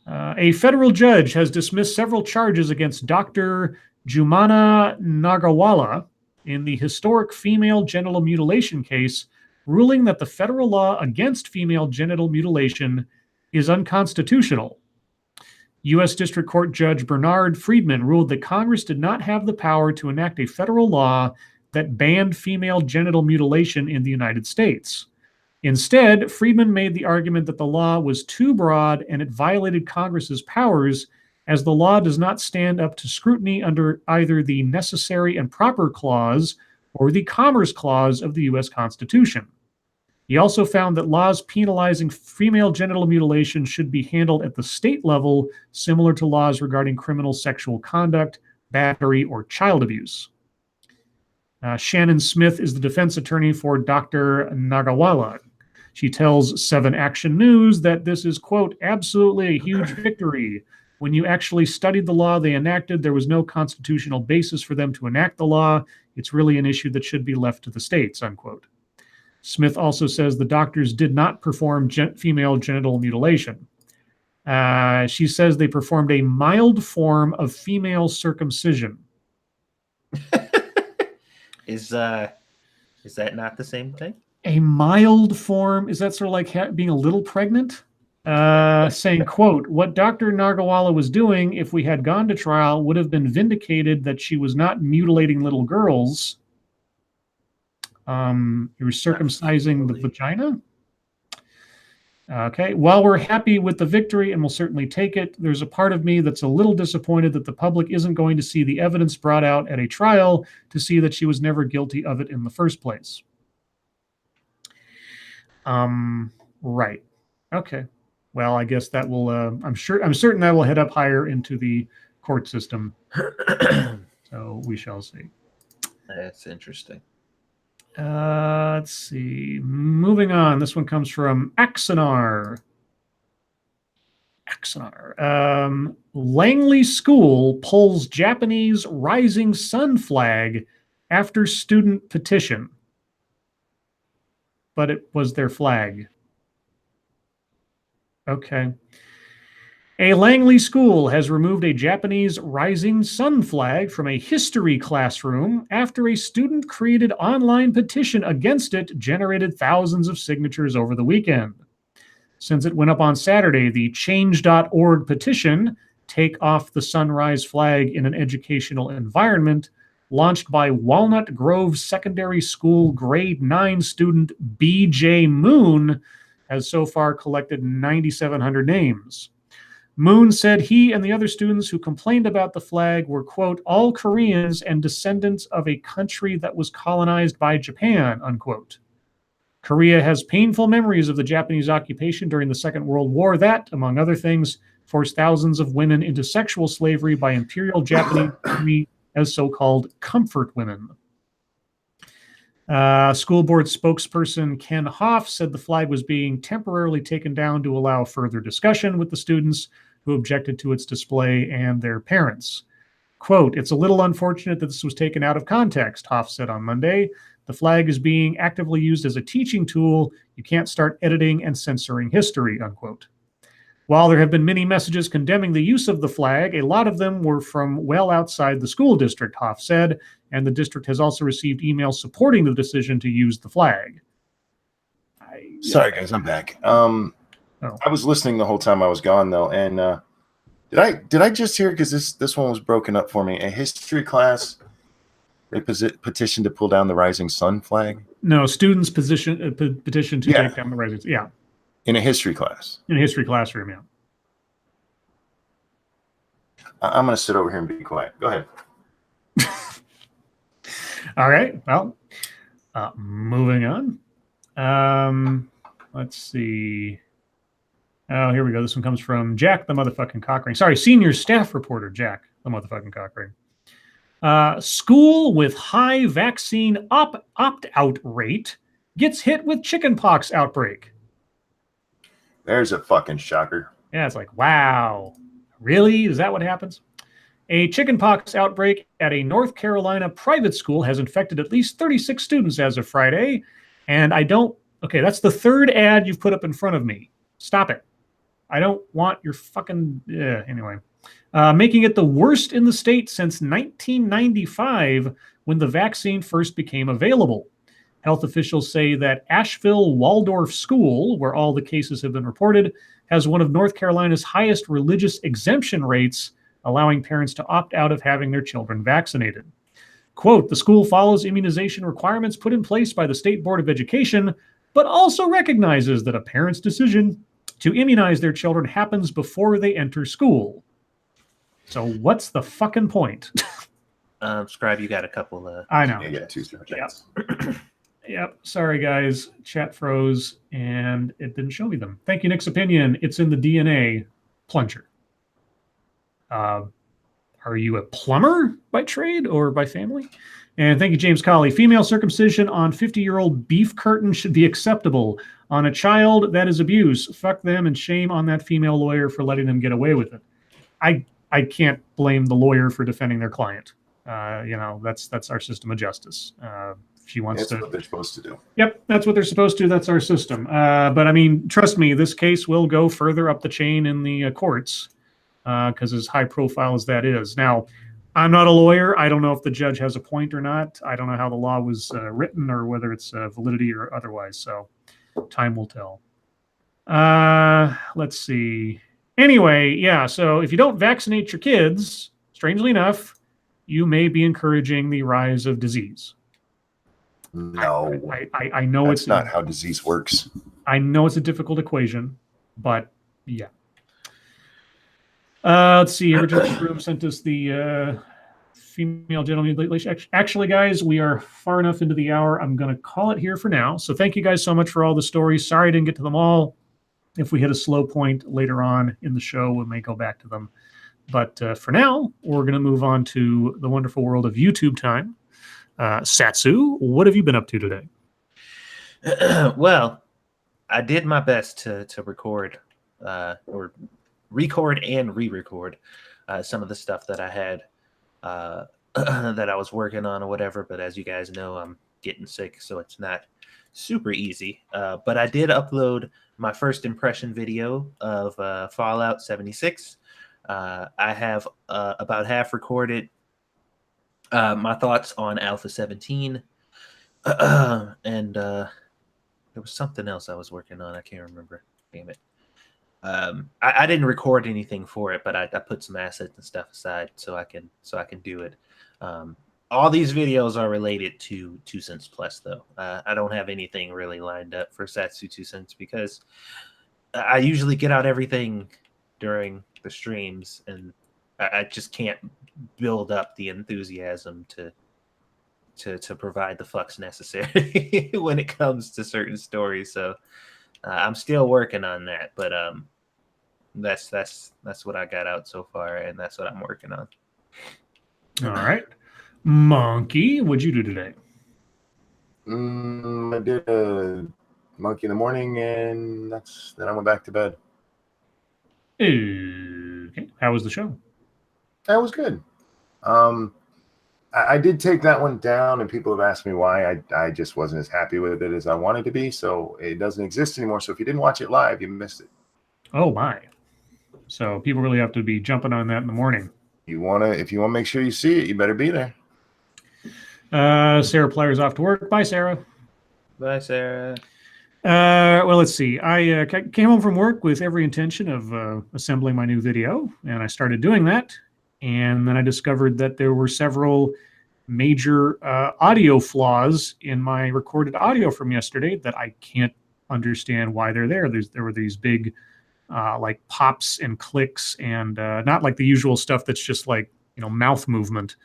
A federal judge has dismissed several charges against Dr. Jumana Nagawala in the historic female genital mutilation case, ruling that the federal law against female genital mutilation is unconstitutional. U.S. District Court Judge Bernard Friedman ruled that Congress did not have the power to enact a federal law that banned female genital mutilation in the United States. Instead, Friedman made the argument that the law was too broad and it violated Congress's powers, as the law does not stand up to scrutiny under either the Necessary and Proper Clause or the Commerce Clause of the U.S. Constitution. He also found that laws penalizing female genital mutilation should be handled at the state level, similar to laws regarding criminal sexual conduct, battery, or child abuse. Shannon Smith is the defense attorney for Dr. Nagawala. She tells 7 Action News that this is, quote, absolutely a huge victory. When you actually studied the law they enacted, there was no constitutional basis for them to enact the law. It's really an issue that should be left to the states, unquote. Smith also says the doctors did not perform female genital mutilation. She says they performed a mild form of female circumcision. Is that not the same thing? A mild form? Is that sort of like being a little pregnant? saying, quote, what Dr. Nargawala was doing, if we had gone to trial, would have been vindicated that she was not mutilating little girls. He was circumcising the vagina. Okay. While we're happy with the victory and we'll certainly take it, there's a part of me that's a little disappointed that the public isn't going to see the evidence brought out at a trial to see that she was never guilty of it in the first place. Right. Okay. Well, I guess that will, I'm certain that will head up higher into the court system. So we shall see. That's interesting. Let's see. Moving on. This one comes from Axonar. Langley School pulls Japanese rising sun flag after student petition. But it was their flag. Okay. A Langley school has removed a Japanese rising sun flag from a history classroom after a student-created online petition against it generated thousands of signatures over the weekend. Since it went up on Saturday, the change.org petition, Take Off the Sunrise Flag in an Educational Environment, launched by Walnut Grove Secondary School grade 9 student B.J. Moon, has so far collected 9,700 names. Moon said he and the other students who complained about the flag were, quote, all Koreans and descendants of a country that was colonized by Japan, unquote. Korea has painful memories of the Japanese occupation during the Second World War that, among other things, forced thousands of women into sexual slavery by Imperial Japanese Army as so-called comfort women. School board spokesperson Ken Hoff said the flag was being temporarily taken down to allow further discussion with the students who objected to its display and their parents. Quote, it's a little unfortunate that this was taken out of context, Hoff said on Monday. The flag is being actively used as a teaching tool. You can't start editing and censoring history, unquote. While there have been many messages condemning the use of the flag, a lot of them were from well outside the school district, Hoff said, and the district has also received emails supporting the decision to use the flag. Sorry, guys, I'm back. I was listening the whole time I was gone, though, and did I just hear, because this one was broken up for me, a history class, they petitioned to pull down the rising sun flag? No, students petition to take down the rising sun. Yeah. In a history class? In a history classroom, yeah. I'm going to sit over here and be quiet. Go ahead. All right. Well, moving on. Let's see. Oh, here we go. This one comes from Jack the motherfucking Cockring. Sorry, senior staff reporter Jack the motherfucking Cockring. School with high vaccine opt-out rate gets hit with chickenpox outbreak. There's a fucking shocker. Yeah, it's like, wow. Really? Is that what happens? A chickenpox outbreak at a North Carolina private school has infected at least 36 students as of Friday. And okay, that's the third ad you've put up in front of me. Stop it. I don't want your fucking, anyway. Making it the worst in the state since 1995 when the vaccine first became available. Health officials say that Asheville Waldorf School, where all the cases have been reported, has one of North Carolina's highest religious exemption rates, allowing parents to opt out of having their children vaccinated. Quote, the school follows immunization requirements put in place by the State Board of Education, but also recognizes that a parent's decision to immunize their children happens before they enter school. So what's the fucking point? Scribe, you got a couple. I know. Yeah, 2 seconds. Yep. Yep. Sorry, guys. Chat froze, and it didn't show me them. Thank you, Nick's opinion. It's in the DNA plunger. Are you a plumber by trade or by family? And thank you, James Colley. Female circumcision on 50-year-old beef curtain should be acceptable. On a child, that is abuse. Fuck them, and shame on that female lawyer for letting them get away with it. I can't blame the lawyer for defending their client. That's our system of justice. She wants That's what they're supposed to do. Yep, that's what they're supposed to. That's our system. But I mean, trust me, this case will go further up the chain in the courts because as high profile as that is. Now, I'm not a lawyer. I don't know if the judge has a point or not. I don't know how the law was written or whether it's validity or otherwise. So time will tell. Let's see. Anyway, yeah. So if you don't vaccinate your kids, strangely enough, you may be encouraging the rise of disease. No, I know that's it's not how disease works. I know it's a difficult equation, but yeah. Let's see. Everton Room sent us the female gentleman. Actually, guys, we are far enough into the hour. I'm going to call it here for now. So thank you guys so much for all the stories. Sorry I didn't get to them all. If we hit a slow point later on in the show, we may go back to them. But for now, we're going to move on to the wonderful world of YouTube time. Satsu, what have you been up to today? Well, I did my best to record or record and re-record some of the stuff that I had that I was working on or whatever. But as you guys know, I'm getting sick, so it's not super easy. But I did upload my first impression video of Fallout 76. I have about half recorded my thoughts on Alpha 17. And there was something else I was working on. I can't remember. Damn it. I didn't record anything for it, but I put some assets and stuff aside so I can do it. All these videos are related to 2 Cents Plus, though. I don't have anything really lined up for Satsu 2 Cents because I usually get out everything during the streams, and I just can't build up the enthusiasm to provide the fucks necessary when it comes to certain stories. So I'm still working on that, but that's what I got out so far, and that's what I'm working on. All right. Monkey, what'd you do today? I did a monkey in the morning, and then I went back to bed. Okay. How was the show? That was good. I did take that one down, and people have asked me why. I just wasn't as happy with it as I wanted to be, so it doesn't exist anymore. So if you didn't watch it live, you missed it. Oh my! So people really have to be jumping on that in the morning. If you want to make sure you see it, you better be there. Sarah Player's off to work. Bye, Sarah. Bye, Sarah. Well, let's see. I came home from work with every intention of assembling my new video, and I started doing that. And then I discovered that there were several major audio flaws in my recorded audio from yesterday that I can't understand why they're there. There were these big like pops and clicks, and not like the usual stuff that's just like, mouth movement,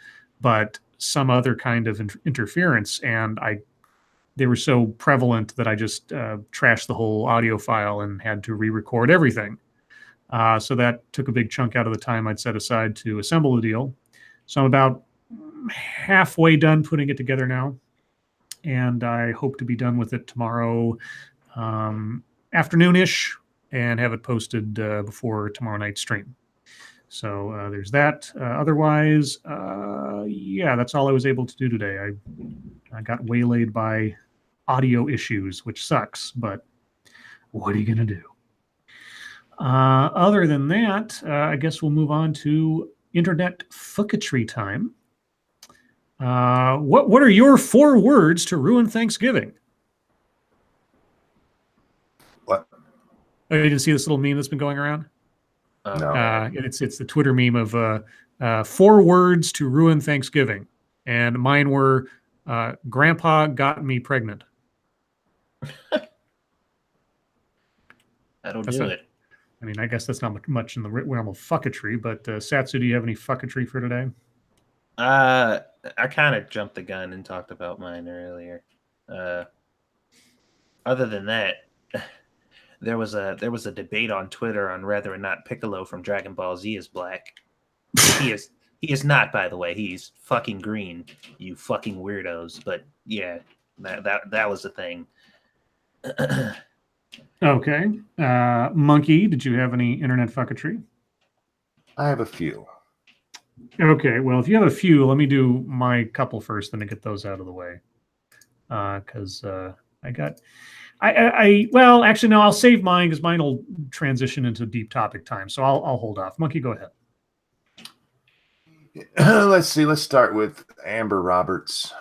but some other kind of interference. And they were so prevalent that I just trashed the whole audio file and had to re-record everything. So that took a big chunk out of the time I'd set aside to assemble the deal. So I'm about halfway done putting it together now, and I hope to be done with it tomorrow afternoon-ish and have it posted before tomorrow night's stream. So there's that. Otherwise, yeah, that's all I was able to do today. I got waylaid by audio issues, which sucks, but what are you going to do? Other than that, I guess we'll move on to internet fucketry time. What are your 4 words to ruin Thanksgiving? What? Oh, you didn't see this little meme that's been going around? No. It's the Twitter meme of 4 words to ruin Thanksgiving, and mine were "Grandpa got me pregnant." That'll do it. I mean, I guess that's not much in the realm of fucketry, but Satsu, do you have any fucketry for today? I kind of jumped the gun and talked about mine earlier. Other than that, there was a debate on Twitter on whether or not Piccolo from Dragon Ball Z is black. He is not, by the way. He's fucking green, you fucking weirdos. But yeah, that was the thing. Okay. Monkey, did you have any internet fucketry? I have a few. Okay, well, if you have a few, let me do my couple first, then to get those out of the way. Because well, actually, no, I'll save mine because mine will transition into deep topic time. So I'll hold off. Monkey, go ahead. Let's see. Let's start with Amber Roberts.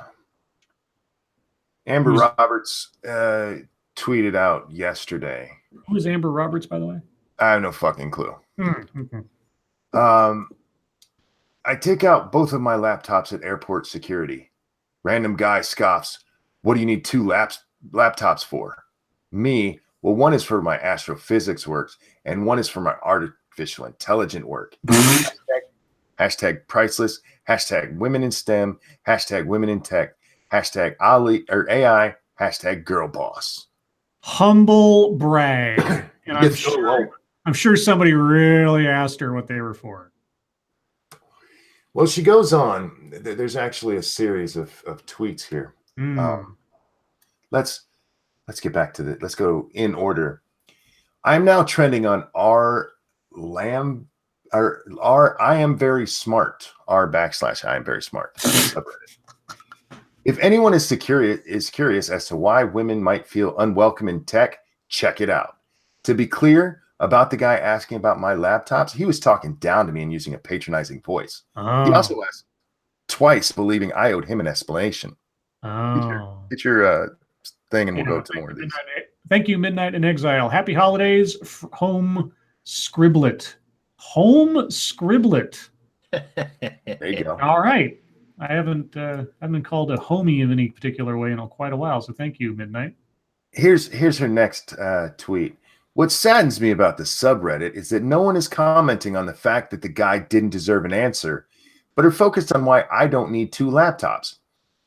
Amber Roberts tweeted out yesterday Who is Amber Roberts, by the way? I have no fucking clue. Mm-hmm. I take out both of my laptops at airport security. Random guy scoffs, "What do you need two laptops for?" Me, "Well, one is for my astrophysics work, and one is for my artificial intelligence work." Hashtag priceless, hashtag women in STEM, hashtag women in tech, hashtag Ali or AI, hashtag girl boss. Humble brag. And Yes, I'm sure somebody really asked her what they were for. Well, she goes on. There's actually a series of tweets here. Let's get back to let's go in order. I'm now trending on I am very smart. r/I am very smart. If anyone is curious as to why women might feel unwelcome in tech, check it out. To be clear about the guy asking about my laptops, he was talking down to me and using a patronizing voice. Oh. He also asked twice, believing I owed him an explanation. Oh. Get your thing, and we'll go to more of these. Thank you, Midnight in Exile. Happy holidays, Home Scribblet. Home Scribblet. There you go. All right. I haven't been called a homie in any particular way in quite a while, so thank you, Midnight. Here's her next tweet. What saddens me about the subreddit is that no one is commenting on the fact that the guy didn't deserve an answer, but are focused on why I don't need two laptops.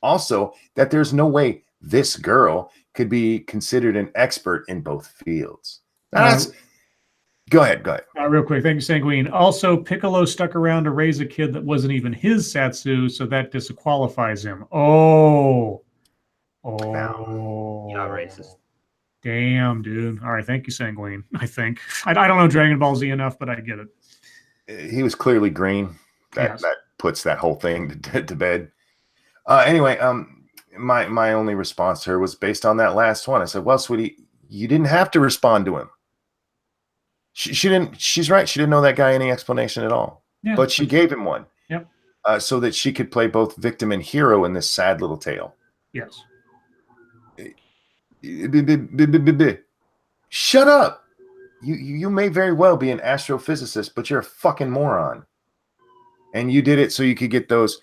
Also, that there's no way this girl could be considered an expert in both fields. Go ahead. Real quick. Thank you, Sanguine. Also, Piccolo stuck around to raise a kid that wasn't even his Satsu, so that disqualifies him. Oh. Y'all racist. Damn, dude. All right. Thank you, Sanguine. I think. I don't know Dragon Ball Z enough, but I get it. He was clearly green. That puts that whole thing to bed. Anyway, my only response to her was based on that last one. I said, "Well, sweetie, you didn't have to respond to him." She didn't. She's right. She didn't know that guy any explanation at all. Yeah, but she gave him one. Yep. So that she could play both victim and hero in this sad little tale. Yes. Shut up. You may very well be an astrophysicist, but you're a fucking moron. And you did it so you could get those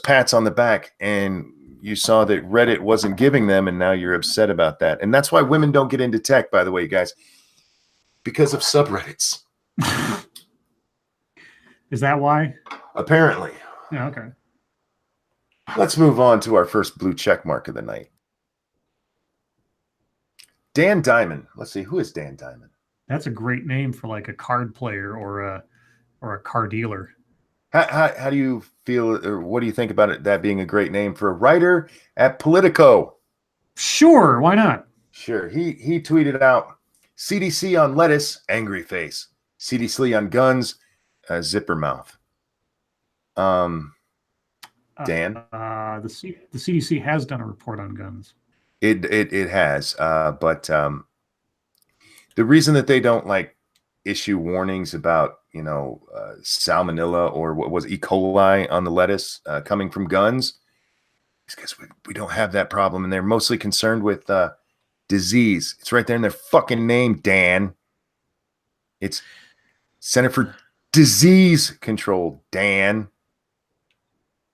pats on the back, and you saw that Reddit wasn't giving them, and now you're upset about that. And that's why women don't get into tech, by the way, guys. Because of subreddits. Is that why? Apparently. Yeah, okay. Let's move on to our first blue check mark of the night. Dan Diamond. Let's see, who is Dan Diamond? That's a great name for like a card player or a car dealer. How do you feel, or what do you think about it, that being a great name for a writer at Politico? Sure, why not? Sure. He tweeted out, CDC on lettuce, angry face. CDC on guns, zipper mouth. Dan? The CDC has done a report on guns. It has, but the reason that they don't like issue warnings about salmonella or what was E. coli on the lettuce coming from guns is because we don't have that problem, and they're mostly concerned with disease. It's right there in their fucking name, Dan. It's Center for Disease Control, Dan.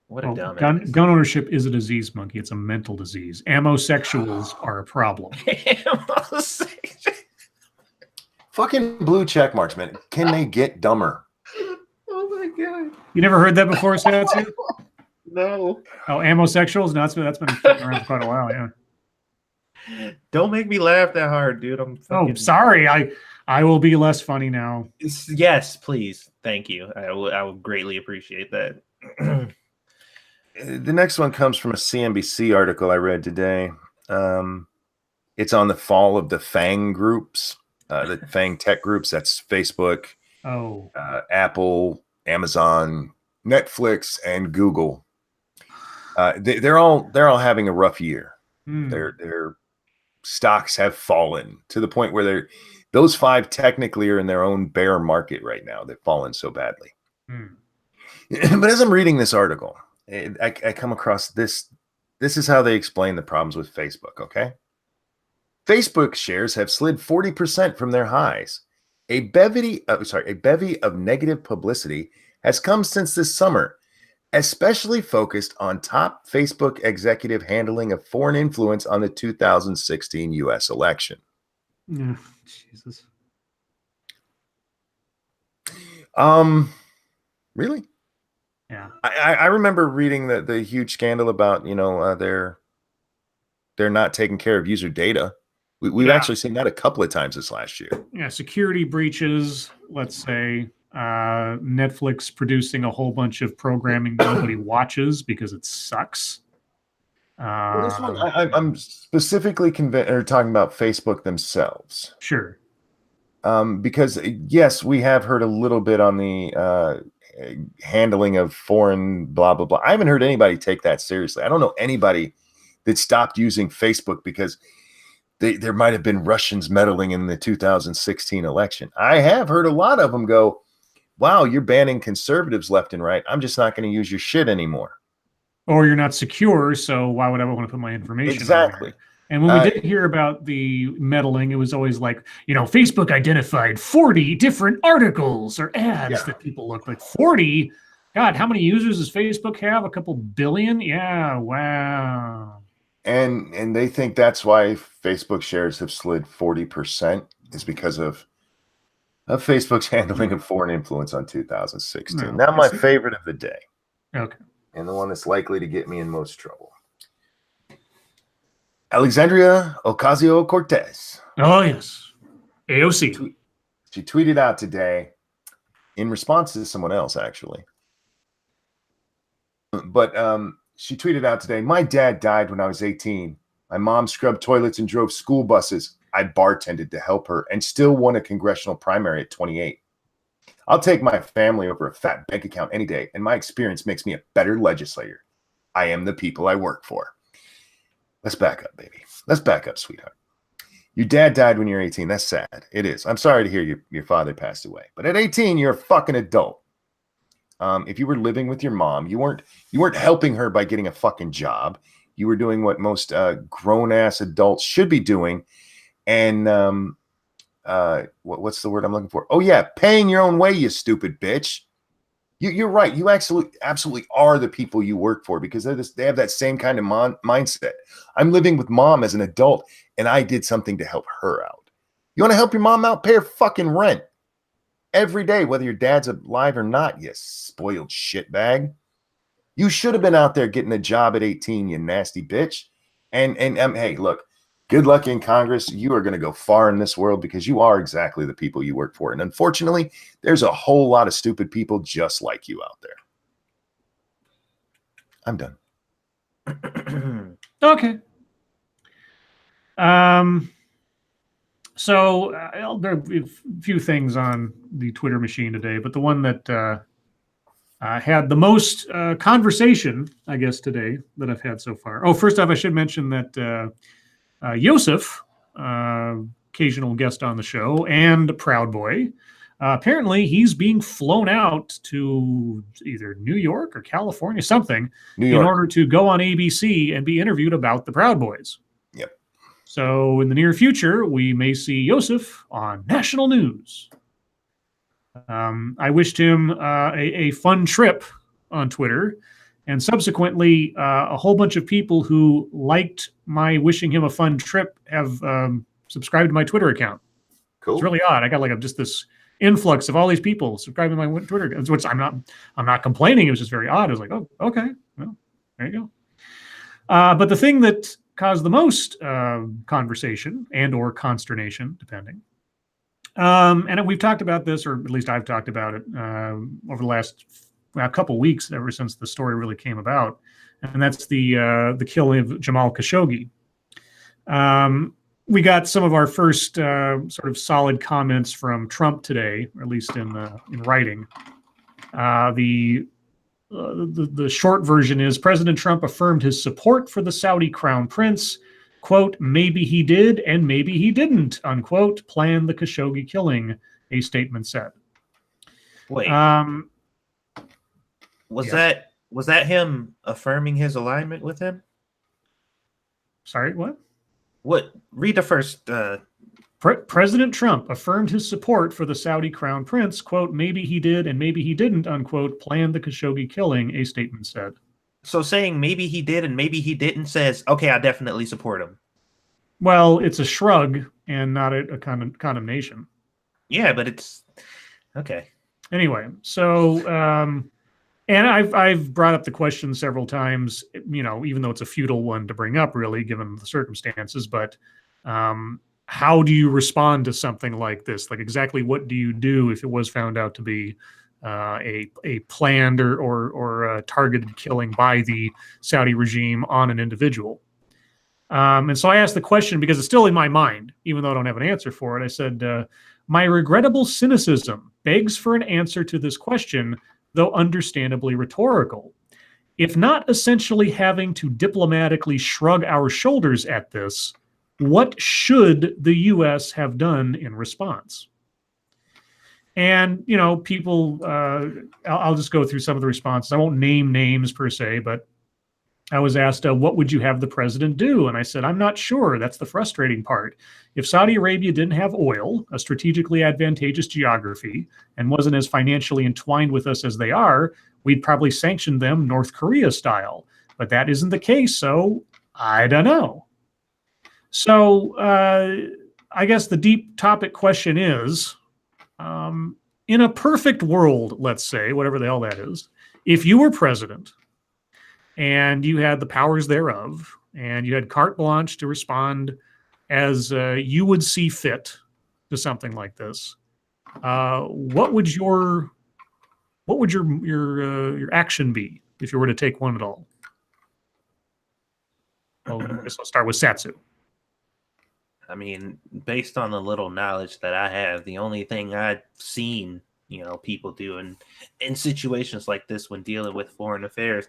What a dumb gun ownership is a disease, Monkey. It's a mental disease. Ammosexuals are a problem. Fucking blue check marks, man. Can they get dumber? Oh my god! You never heard that before, Satsu? No. Oh, ammosexuals? No, that's been around for quite a while. Yeah. Don't make me laugh that hard, dude. Oh, sorry. I will be less funny now. Yes, please. Thank you. I will greatly appreciate that. The next one comes from a CNBC article I read today. It's on the fall of the FANG groups, the FANG tech groups. That's Facebook, Apple, Amazon, Netflix, and Google. They're all having a rough year. Their stocks have fallen to the point where those five technically are in their own bear market right now. They've fallen so badly. But as I'm reading this article, I come across this. This is how they explain the problems with Facebook. Okay. Facebook shares have slid 40% from their highs. A bevy of negative publicity has come since this summer, especially focused on top Facebook executive handling of foreign influence on the 2016 U.S. election. Yeah, Jesus. Really? Yeah. I remember reading the huge scandal about they're not taking care of user data. We've actually seen that a couple of times this last year. Yeah, security breaches. Let's say Netflix producing a whole bunch of programming nobody watches because it sucks. Well, this one I'm specifically talking about Facebook themselves. Sure. Because yes, we have heard a little bit on the handling of foreign blah blah blah. I haven't heard anybody take that seriously. I don't know anybody that stopped using Facebook because there might have been Russians meddling in the 2016 election. I have heard a lot of them go, "Wow, you're banning conservatives left and right. I'm just not going to use your shit anymore." Or you're not secure, so why would I want to put my information exactly on there? And when we did hear about the meddling, it was always like, Facebook identified 40 different articles or ads that people look like. 40? God, how many users does Facebook have? A couple billion? Yeah, wow. And they think that's why Facebook shares have slid 40% is because of Facebook's handling of foreign influence on 2016. No, now my favorite of the day. Okay. And the one that's likely to get me in most trouble. Alexandria Ocasio-Cortez. Oh, yes. AOC. She tweeted out today in response to someone else, actually. But she tweeted out today, "My dad died when I was 18. My mom scrubbed toilets and drove school buses. I bartended to help her and still won a congressional primary at 28. I'll take my family over a fat bank account any day, and my experience makes me a better legislator. I am the people I work for." Let's back up, baby. Let's back up, sweetheart. Your dad died when you were 18. That's sad. It is. I'm sorry to hear your father passed away. But at 18, you're a fucking adult. If you were living with your mom, you weren't helping her by getting a fucking job. You were doing what most grown-ass adults should be doing. And what's the word I'm looking for? Oh, yeah, paying your own way, you stupid bitch. You're right. You absolutely are the people you work for because they have that same kind of mindset. I'm living with mom as an adult, and I did something to help her out. You want to help your mom out? Pay her fucking rent every day, whether your dad's alive or not, you spoiled shitbag. You should have been out there getting a job at 18, you nasty bitch. And hey, look, good luck in Congress. You are going to go far in this world because you are exactly the people you work for. And unfortunately, there's a whole lot of stupid people just like you out there. I'm done. Okay. So there are a few things on the Twitter machine today, but the one that had the most conversation, I guess, today that I've had so far. Oh, first off, I should mention that Yosef, occasional guest on the show, and Proud Boy, apparently he's being flown out to either New York or California, something, in order to go on ABC and be interviewed about the Proud Boys. Yep. So in the near future, we may see Yosef on national news. I wished him a fun trip on Twitter, and subsequently, a whole bunch of people who liked my wishing him a fun trip have subscribed to my Twitter account. Cool. It's really odd. I got like just this influx of all these people subscribing to my Twitter account, which I'm not complaining. It was just very odd. I was like, oh, okay, well, there you go. But the thing that caused the most conversation and or consternation, depending. And we've talked about this, or at least I've talked about it over the last couple weeks, ever since the story really came about, and that's the killing of Jamal Khashoggi. We got some of our first sort of solid comments from Trump today, or at least in writing. The short version is President Trump affirmed his support for the Saudi crown prince. Quote, maybe he did and maybe he didn't, unquote, plan the Khashoggi killing, a statement said. Wait. Was that him affirming his alignment with him? Sorry, what? What? Read the first. President Trump affirmed his support for the Saudi crown prince, quote, maybe he did and maybe he didn't, unquote, plan the Khashoggi killing, a statement said. So saying maybe he did and maybe he didn't says, okay, I definitely support him. Well, it's a shrug and not a condemnation. Yeah, but it's okay. Anyway, so and I've brought up the question several times, you know, even though it's a futile one to bring up, really, given the circumstances. But how do you respond to something like this? Like, exactly what do you do if it was found out to be a planned or a targeted killing by the Saudi regime on an individual? And so I asked the question because it's still in my mind, even though I don't have an answer for it. I said, my regrettable cynicism begs for an answer to this question, though understandably rhetorical. If not essentially having to diplomatically shrug our shoulders at this, what should the U.S. have done in response? And, you know, people, I'll just go through some of the responses. I won't name names per se, but I was asked, what would you have the president do? And I said, I'm not sure. That's the frustrating part. If Saudi Arabia didn't have oil, a strategically advantageous geography, and wasn't as financially entwined with us as they are, we'd probably sanction them North Korea style. But that isn't the case, so I don't know. So I guess the deep topic question is, in a perfect world, let's say, whatever the hell that is, if you were president, and you had the powers thereof, and you had carte blanche to respond as you would see fit to something like this, what would your action be if you were to take one at all? Well, I guess I'll start with Satsu. I mean, based on the little knowledge that I have, the only thing I've seen, you know, people do in situations like this when dealing with foreign affairs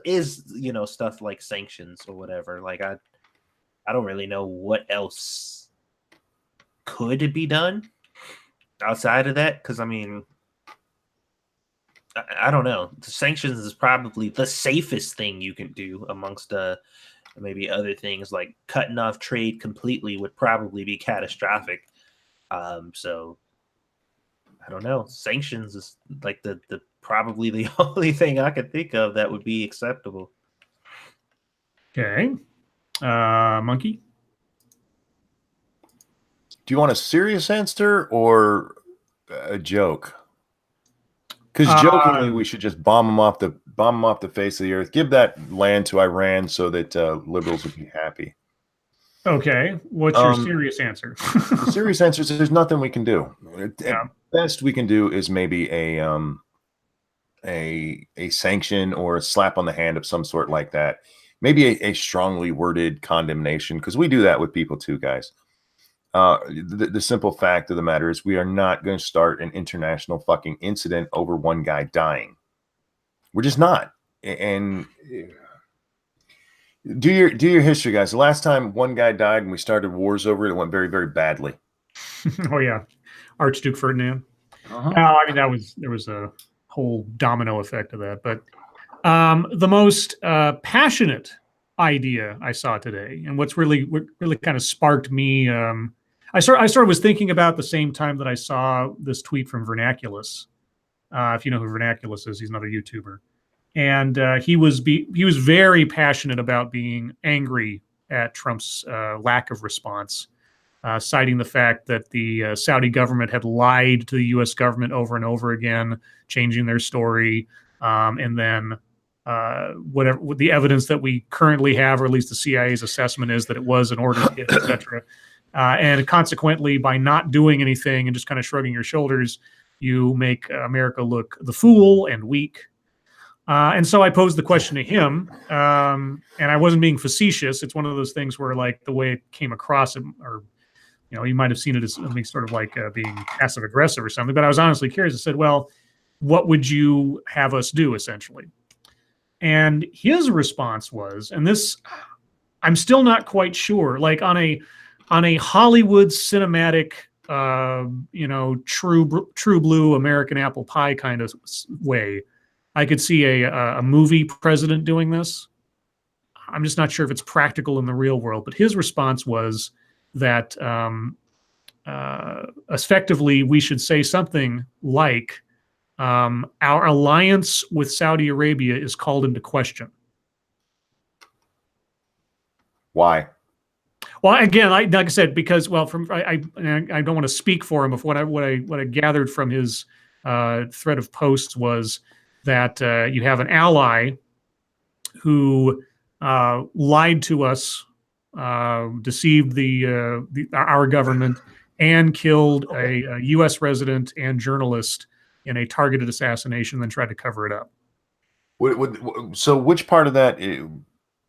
is, you know, stuff like sanctions or whatever. Like I don't really know what else could be done outside of that, because I mean, I don't know. The sanctions is probably the safest thing you can do amongst maybe other things. Like cutting off trade completely would probably be catastrophic. So I don't know. Sanctions is like the probably the only thing I could think of that would be acceptable. Okay. Monkey? Do you want a serious answer or a joke? Because jokingly, we should just bomb them off the face of the earth. Give that land to Iran so that liberals would be happy. Okay. What's your serious answer? The serious answer is there's nothing we can do. Yeah. Best we can do is maybe a sanction or a slap on the hand of some sort like that. Maybe a strongly worded condemnation, because we do that with people too, guys. The simple fact of the matter is we are not going to start an international fucking incident over one guy dying. We're just not. And do your history, guys. The last time one guy died and we started wars over it, it went very, very badly. Oh yeah, Archduke Ferdinand. Uh-huh. No, I mean there was a whole domino effect of that. But the most passionate idea I saw today, and what's really kind of sparked me, I sort of was thinking about the same time that I saw this tweet from Vernaculus. If you know who Vernaculus is, he's another YouTuber, and he was very passionate about being angry at Trump's lack of response. Citing the fact that the Saudi government had lied to the U.S. government over and over again, changing their story, and then whatever the evidence that we currently have, or at least the CIA's assessment is that it was an order to hit, etc. And consequently, by not doing anything and just kind of shrugging your shoulders, you make America look the fool and weak. And so I posed the question to him, and I wasn't being facetious. It's one of those things where, like, the way it came across, or you know, you might have seen it as something sort of like being passive aggressive or something. But I was honestly curious. I said, well, what would you have us do, essentially? And his response was, and this, I'm still not quite sure, like on a Hollywood cinematic, you know, true blue American apple pie kind of way, I could see a movie president doing this. I'm just not sure if it's practical in the real world. But his response was that effectively we should say something like, our alliance with Saudi Arabia is called into question. Why? Well, again, like I said, because I don't want to speak for him. But what I gathered from his thread of posts was that you have an ally who lied to us, deceived our government, and killed a U.S. resident and journalist in a targeted assassination, then tried to cover it up. So which part of that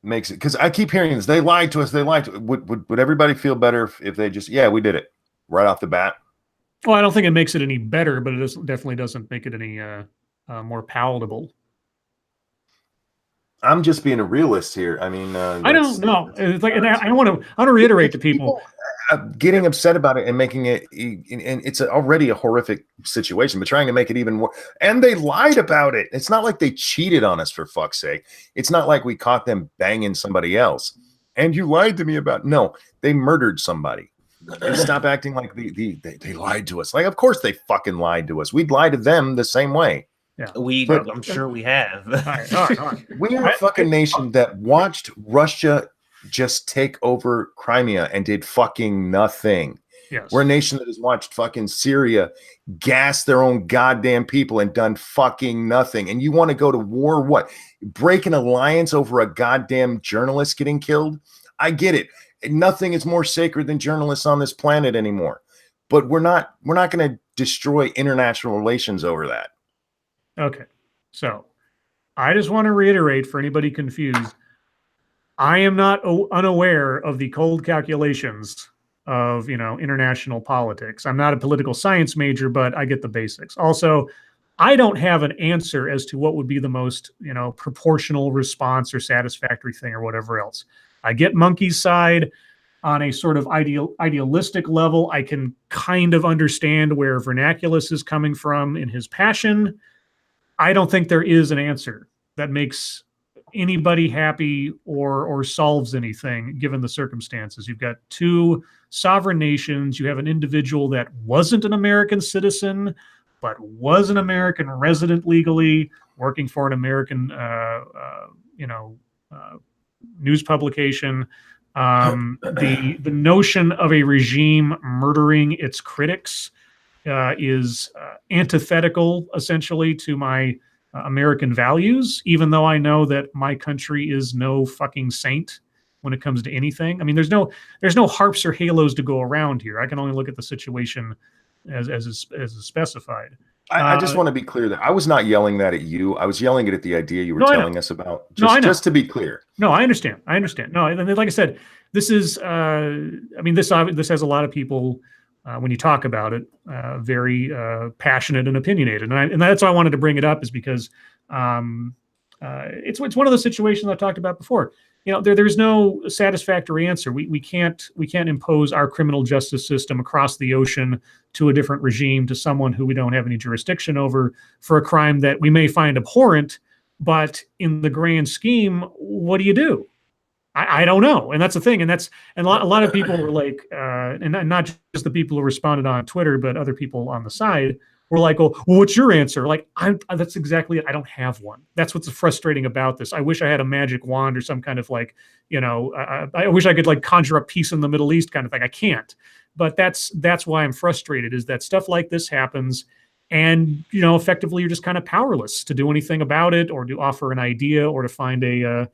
makes it? Because I keep hearing this. They lied to us. They lied to. Would everybody feel better if they just, yeah, we did it right off the bat? Well, I don't think it makes it any better, but it definitely doesn't make it any more palatable. I'm just being a realist here. I mean, I don't know. It's like, and I want to reiterate to people getting upset about it and making it, and it's already a horrific situation, but trying to make it even more. And they lied about it. It's not like they cheated on us, for fuck's sake. It's not like we caught them banging somebody else. And you lied to me about. No, they murdered somebody. Stop acting like they lied to us. Like, of course they fucking lied to us. We'd lie to them the same way. Yeah, I'm sure we have. All right. We are a fucking nation that watched Russia just take over Crimea and did fucking nothing. Yes. We're a nation that has watched fucking Syria gas their own goddamn people and done fucking nothing. And you want to go to war? What? Break an alliance over a goddamn journalist getting killed? I get it. Nothing is more sacred than journalists on this planet anymore. But we're not going to destroy international relations over that. Okay, so I just want to reiterate for anybody confused, I am not unaware of the cold calculations of, international politics. I'm not a political science major, but I get the basics. Also, I don't have an answer as to what would be the most, proportional response or satisfactory thing or whatever else. I get Monkey's side on a sort of idealistic level. I can kind of understand where Vernaculus is coming from in his passion. I don't think there is an answer that makes anybody happy or solves anything given the circumstances. You've got two sovereign nations. You have an individual that wasn't an American citizen, but was an American resident legally, working for an American, news publication. The notion of a regime murdering its critics is antithetical, essentially, to my American values, even though I know that my country is no fucking saint when it comes to anything. I mean, there's no harps or halos to go around here. I can only look at the situation as is specified. I just want to be clear that I was not yelling that at you. I was yelling it at the idea you were telling us about. Just to be clear. No, I understand. No, and like I said, this is. This has a lot of people. When you talk about it, very passionate and opinionated, and that's why I wanted to bring it up, is because it's one of those situations I talked about before. There's no satisfactory answer. We can't impose our criminal justice system across the ocean to a different regime, to someone who we don't have any jurisdiction over, for a crime that we may find abhorrent, but in the grand scheme, what do you do? I don't know, and that's the thing, and a lot of people were like, and not just the people who responded on Twitter, but other people on the side were like, "Oh, well, what's your answer?" Like, that's exactly it. I don't have one. That's what's frustrating about this. I wish I had a magic wand or some kind of I wish I could conjure up peace in the Middle East kind of thing. I can't, but that's why I'm frustrated. Is that stuff like this happens, and effectively you're just kind of powerless to do anything about it, or to offer an idea, or to find a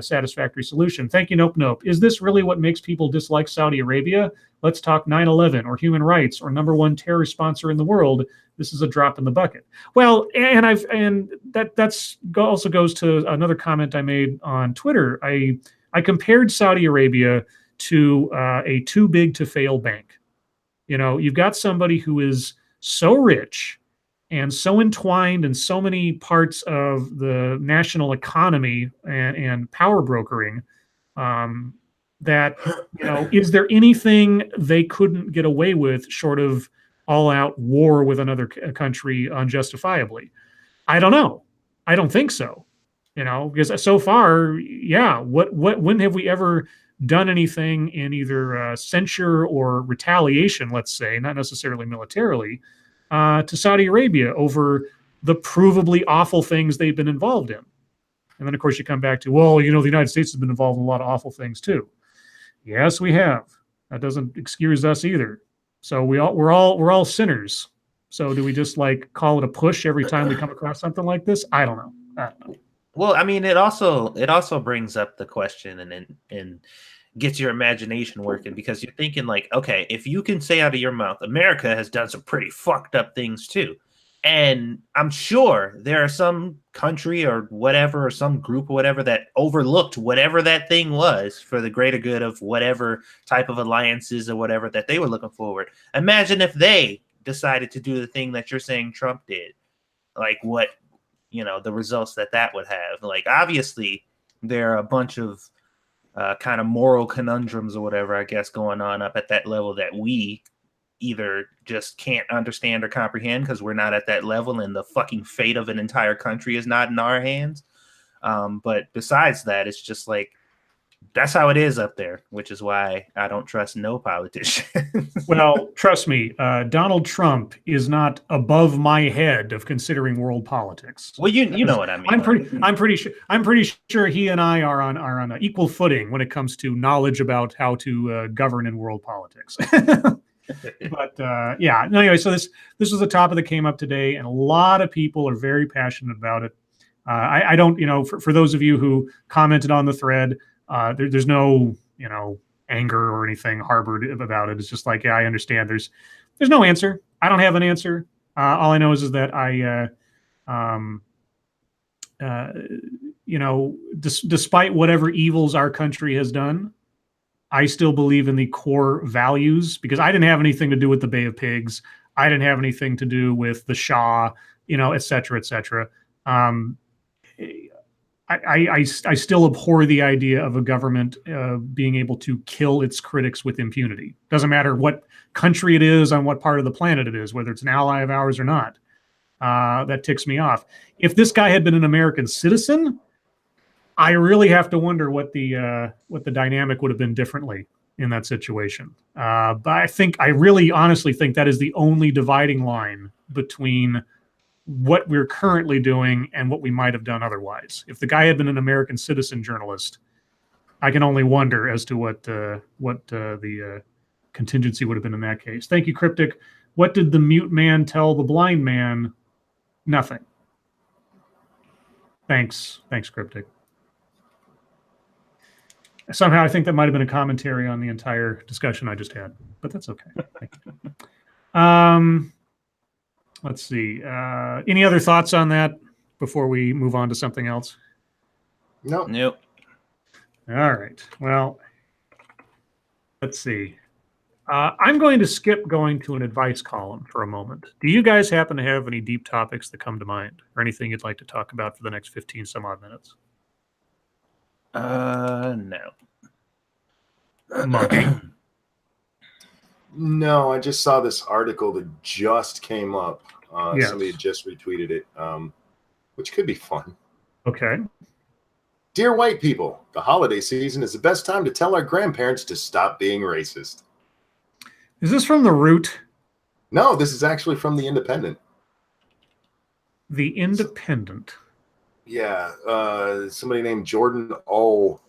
satisfactory solution. Thank you, Nope. Is this really what makes people dislike Saudi Arabia? Let's talk 9/11 or human rights or #1 terror sponsor in the world. This is a drop in the bucket. Well, and that's also goes to another comment I made on Twitter. I compared Saudi Arabia to a too big to fail bank. You've got somebody who is so rich and so entwined in so many parts of the national economy and power brokering, that, is there anything they couldn't get away with short of all-out war with another country unjustifiably? I don't know. I don't think so. Because so far, yeah, when have we ever done anything in either censure or retaliation, let's say, not necessarily militarily, to Saudi Arabia over the provably awful things they've been involved in? And then, of course, you come back to, well, the United States has been involved in a lot of awful things too. Yes, we have. That doesn't excuse us either. So we're all sinners. So do we just call it a push every time we come across something like this? I don't know. Well, I mean, it also brings up the question and gets your imagination working, because you're thinking okay, if you can say out of your mouth, America has done some pretty fucked up things too. And I'm sure there are some country or whatever, or some group or whatever, that overlooked whatever that thing was for the greater good of whatever type of alliances or whatever that they were looking forward. Imagine if they decided to do the thing that you're saying Trump did. What, the results that would have. Obviously, there are a bunch of kind of moral conundrums or whatever, I guess, going on up at that level that we either just can't understand or comprehend because we're not at that level, and the fucking fate of an entire country is not in our hands. But besides that, it's just that's how it is up there, which is why I don't trust no politician. Well, trust me, Donald Trump is not above my head of considering world politics. Well, you know what I mean. I'm pretty sure he and I are on an equal footing when it comes to knowledge about how to govern in world politics. But yeah, no, anyway, so this was a topic that came up today, and a lot of people are very passionate about it. I don't, for those of you who commented on the thread, there's no, anger or anything harbored about it. It's just yeah, I understand. There's no answer. I don't have an answer. All I know is that despite whatever evils our country has done, I still believe in the core values, because I didn't have anything to do with the Bay of Pigs. I didn't have anything to do with the Shah, et cetera, et cetera. I still abhor the idea of a government being able to kill its critics with impunity. Doesn't matter what country it is, on what part of the planet it is, whether it's an ally of ours or not. That ticks me off. If this guy had been an American citizen, I really have to wonder what the dynamic would have been differently in that situation. But I really honestly think that is the only dividing line between what we're currently doing and what we might have done otherwise. If the guy had been an American citizen journalist, I can only wonder as to what the contingency would have been in that case. Thank you, Cryptic. What did the mute man tell the blind man? Nothing. Thanks, Cryptic. Somehow I think that might have been a commentary on the entire discussion I just had, but that's okay. Thank you. Let's see. Any other thoughts on that before we move on to something else? No. Nope. All right. Well, let's see. I'm going to skip going to an advice column for a moment. Do you guys happen to have any deep topics that come to mind, or anything you'd like to talk about for the next 15 some odd minutes? No. Monkey. No, I just saw this article that just came up. Yes. Somebody had just retweeted it, which could be fun. Okay. Dear white people, the holiday season is the best time to tell our grandparents to stop being racist. Is this from The Root? No, this is actually from The Independent. The Independent. Yeah, somebody named Jordan O.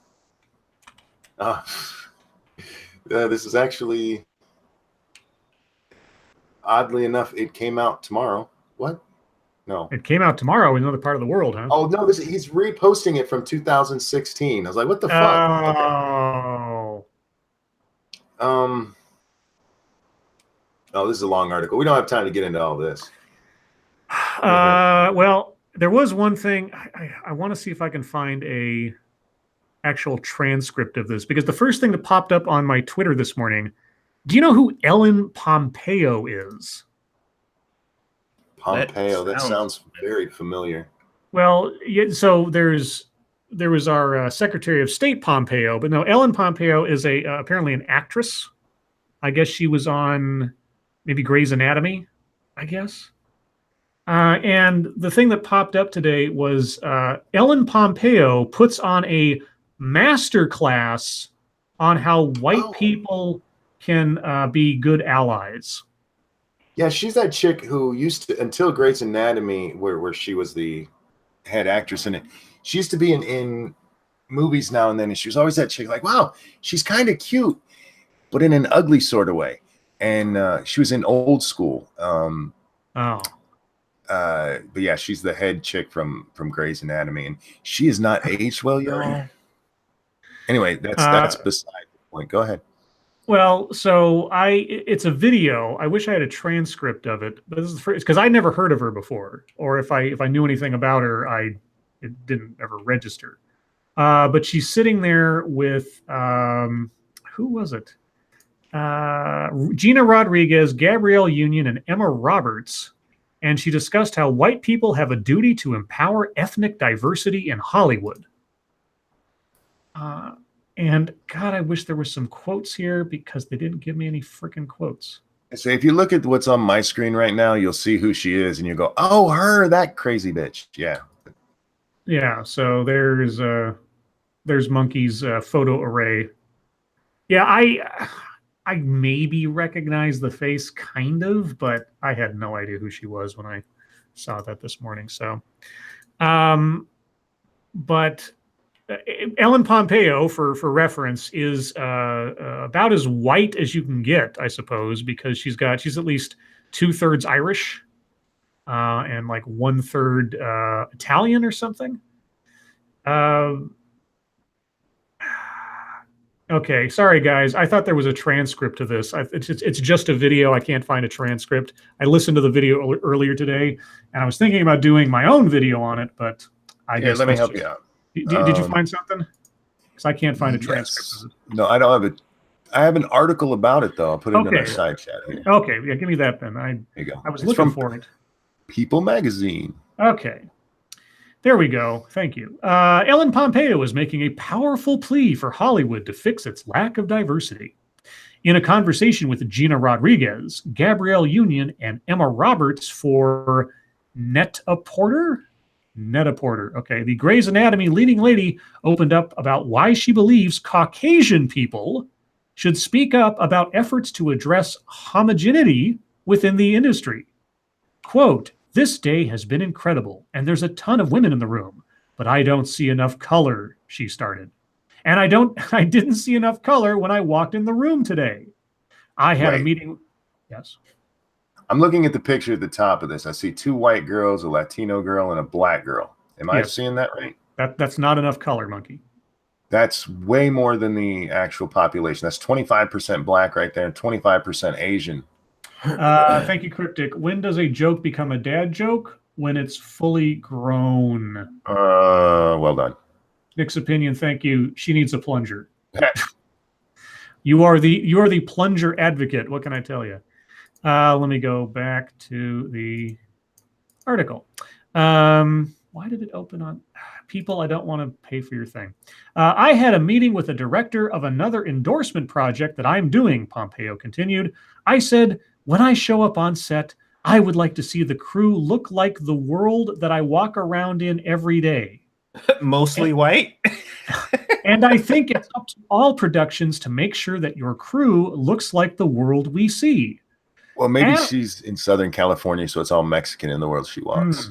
This is actually, oddly enough, it came out tomorrow. What? No. It came out tomorrow in another part of the world, huh? Oh, no, he's reposting it from 2016. I was like, what the fuck? Oh. Okay. Oh, this is a long article. We don't have time to get into all this. Well, there was one thing. I want to see if I can find a actual transcript of this, because the first thing that popped up on my Twitter this morning, do you know who Ellen Pompeo is? Pompeo, that sounds very familiar. Well, yeah, so there was our Secretary of State Pompeo, but no, Ellen Pompeo is apparently an actress. I guess she was on maybe Grey's Anatomy, I guess. And the thing that popped up today was Ellen Pompeo puts on a master class on how white people can be good allies. Yeah, she's that chick who used to, until Grey's Anatomy, where she was the head actress in it. She used to be in movies now and then, and she was always that chick, like, wow, she's kind of cute, but in an ugly sort of way. And she was in Old School. But yeah, she's the head chick from Grey's Anatomy, and she is not aged well, y'all. Anyway, that's beside the point. Go ahead. Well, so it's a video. I wish I had a transcript of it, but this is the first because I never heard of her before, or if I knew anything about her, it didn't ever register. But she's sitting there with who was it? Gina Rodriguez, Gabrielle Union, and Emma Roberts. And she discussed how white people have a duty to empower ethnic diversity in Hollywood. And God, I wish there were some quotes here because they didn't give me any freaking quotes. So if you look at what's on my screen right now, you'll see who she is, and you go, "Oh, her, that crazy bitch." Yeah. Yeah. So there's Monkey's photo array. Yeah, I maybe recognize the face, kind of, but I had no idea who she was when I saw that this morning. So, but Ellen Pompeo, for reference, is about as white as you can get, I suppose, because she's at least 2/3 Irish and like 1/3 Italian or something. Okay, sorry guys. I thought there was a transcript to this. It's just a video. I can't find a transcript. I listened to the video earlier today, and I was thinking about doing my own video on it, but I guess let me help you out. Did you find something? Because I can't find a transcript. No, I don't have it. I have an article about it though. I'll put it in our side chat here. Okay, yeah, give me that then. There you go. I was looking for it. People Magazine. Okay. There we go. Thank you. Ellen Pompeo is making a powerful plea for Hollywood to fix its lack of diversity. In a conversation with Gina Rodriguez, Gabrielle Union, and Emma Roberts for Net-a-Porter? Net-a-Porter. Okay. The Grey's Anatomy leading lady opened up about why she believes Caucasian people should speak up about efforts to address homogeneity within the industry. Quote, "This day has been incredible, and there's a ton of women in the room, but I don't see enough color," she started. And I didn't see enough color when I walked in the room today. I had a meeting. Yes. I'm looking at the picture at the top of this. I see 2 white girls, a Latino girl, and a black girl. Am I seeing that right? That's not enough color, Monkey. That's way more than the actual population. That's 25% black right there and 25% Asian. Thank you, Cryptic. When does a joke become a dad joke? When it's fully grown. Well done. Nick's opinion, thank you. She needs a plunger. You are the plunger advocate. What can I tell you? Let me go back to the article. Why did it open on people? I don't want to pay for your thing. I had a meeting with a director of another endorsement project that I'm doing, Pompeo continued. I said, when I show up on set, I would like to see the crew look like the world that I walk around in every day. Mostly white. And I think it's up to all productions to make sure that your crew looks like the world we see. Well, maybe she's in Southern California, so it's all Mexican in the world she walks.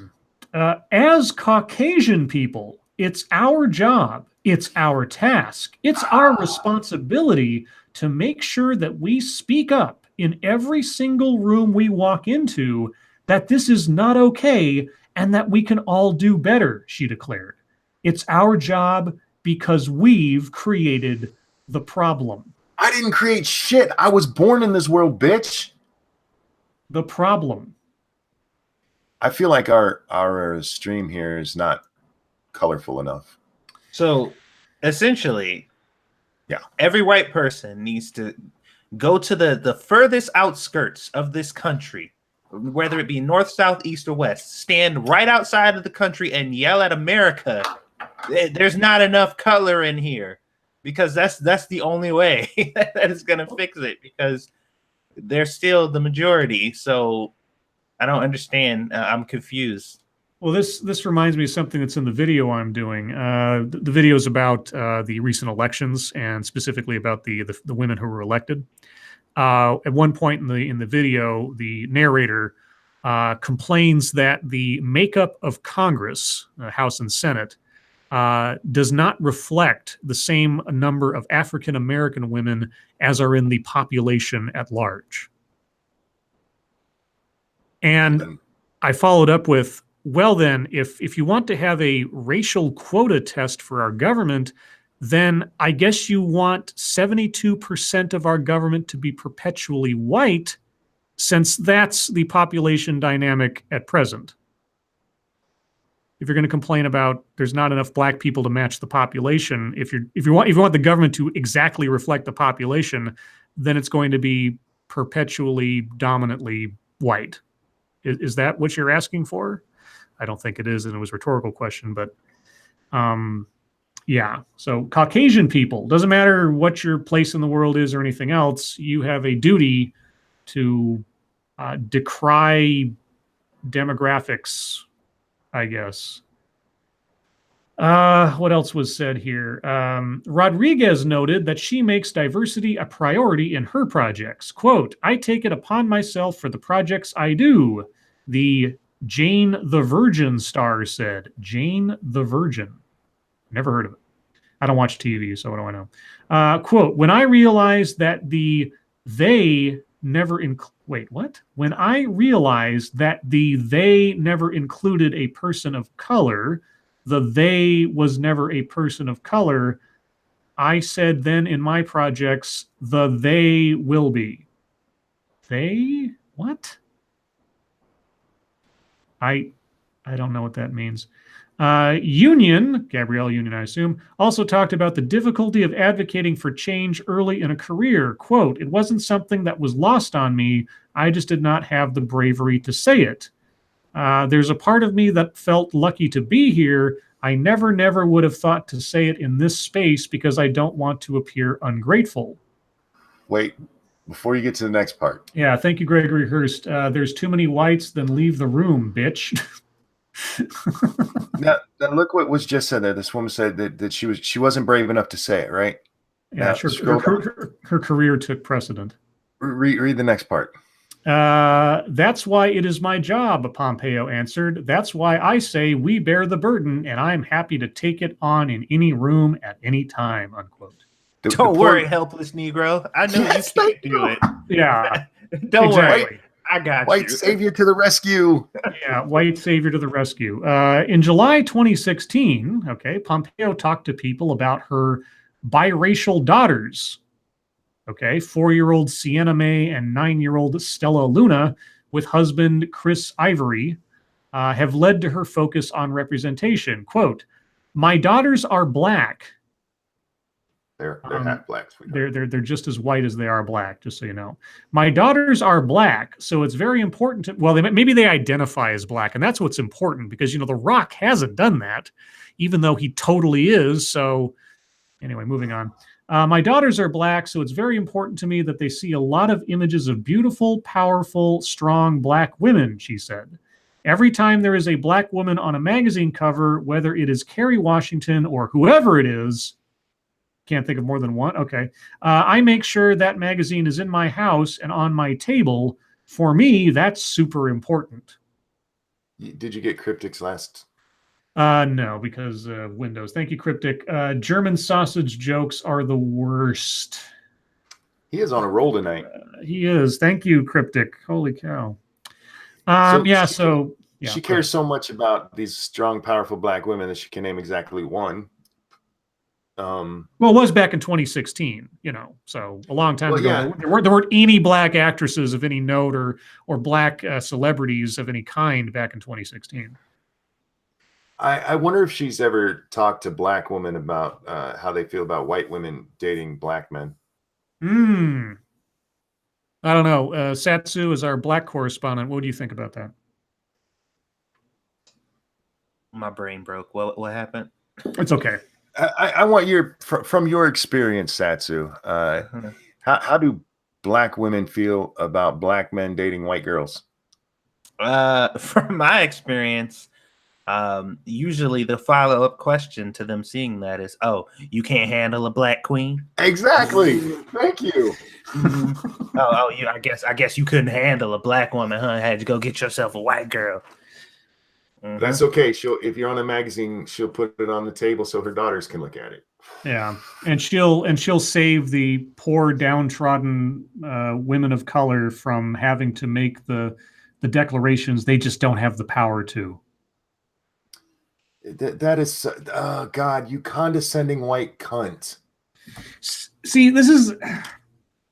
As Caucasian people, it's our job, it's our task, it's our responsibility to make sure that we speak up in every single room we walk into that this is not okay and that we can all do better, she declared. It's our job because we've created the problem. I didn't create shit. I was born in this world, bitch. The problem. I feel like our stream here is not colorful enough. So essentially, every white person needs to go to the furthest outskirts of this country, whether it be north, south, east, or west, stand right outside of the country and yell at America, there's not enough color in here, because that's the only way that is going to fix it, because they're still the majority. So I don't understand. I'm confused. Well, this reminds me of something that's in the video I'm doing. The video is about the recent elections and specifically about the women who were elected. At one point in the video, the narrator complains that the makeup of Congress, House and Senate, does not reflect the same number of African American women as are in the population at large. And I followed up with, well, then, if you want to have a racial quota test for our government, then I guess you want 72% of our government to be perpetually white, since that's the population dynamic at present. If you're going to complain about there's not enough black people to match the population, if you want the government to exactly reflect the population, then it's going to be perpetually dominantly white. Is that what you're asking for? I don't think it is, and it was a rhetorical question, but yeah. So Caucasian people, doesn't matter what your place in the world is or anything else, you have a duty to decry demographics, I guess. What else was said here? Rodriguez noted that she makes diversity a priority in her projects. Quote, I take it upon myself for the projects I do. The Jane the Virgin star said. Jane the Virgin. Never heard of it. I don't watch TV, so what do I know? Quote, when I realized that they never wait, what? When I realized that they never included a person of color, the they was never a person of color, I said then in my projects, they will be. They? What? I don't know what that means. Gabrielle Union, I assume, also talked about the difficulty of advocating for change early in a career. Quote, it wasn't something that was lost on me. I just did not have the bravery to say it. There's a part of me that felt lucky to be here. I never would have thought to say it in this space because I don't want to appear ungrateful. Wait, before you get to the next part. Yeah, thank you, Gregory Hurst. There's too many whites, then leave the room, bitch. now look what was just said there. This woman said that she wasn't brave enough to say it, right? Yeah, now, her career took precedent. Read the next part. That's why it is my job, Pompeo answered. That's why I say we bear the burden, and I'm happy to take it on in any room at any time, unquote. Don't worry, helpless Negro. I know you can't do it. Yeah. Don't exactly. worry. I got White you. savior to the rescue. Yeah, white savior to the rescue. In July 2016, okay, Pompeo talked to people about her biracial daughters. Okay, 4-year-old Sienna May and 9-year-old Stella Luna, with husband Chris Ivory, have led to her focus on representation. Quote, my daughters are black. They're half black. They're just as white as they are black, just so you know. My daughters are black, so it's very important to, well, maybe they identify as black, and that's what's important because, you know, The Rock hasn't done that, even though he totally is. So anyway, moving on. My daughters are black, so it's very important to me that they see a lot of images of beautiful, powerful, strong black women, she said. Every time there is a black woman on a magazine cover, whether it is Kerry Washington or whoever it is, can't think of more than one. Okay. I make sure that magazine is in my house and on my table. For me, that's super important. Did you get Cryptic's last? No, because Windows. Thank you, Cryptic. German sausage jokes are the worst. He is on a roll tonight. He is. Thank you, Cryptic. Holy cow. She cares so much about these strong, powerful black women that she can name exactly one. Well, it was back in 2016, you know, so a long time ago. Yeah. There weren't any black actresses of any note or black celebrities of any kind back in 2016. I wonder if she's ever talked to black women about how they feel about white women dating black men. I don't know. Satsu is our black correspondent. What do you think about that? My brain broke. What happened? It's okay. I want from your experience, Satsu. How do black women feel about black men dating white girls? From my experience, usually the follow-up question to them seeing that is, "Oh, you can't handle a black queen?" Exactly. Thank you. You. I guess you couldn't handle a black woman, huh? Had to go get yourself a white girl. Mhm. That's okay. If you're on a magazine, she'll put it on the table so her daughters can look at it. Yeah, and she'll save the poor downtrodden women of color from having to make the declarations they just don't have the power to. That is, oh God, you condescending white cunt. See, this is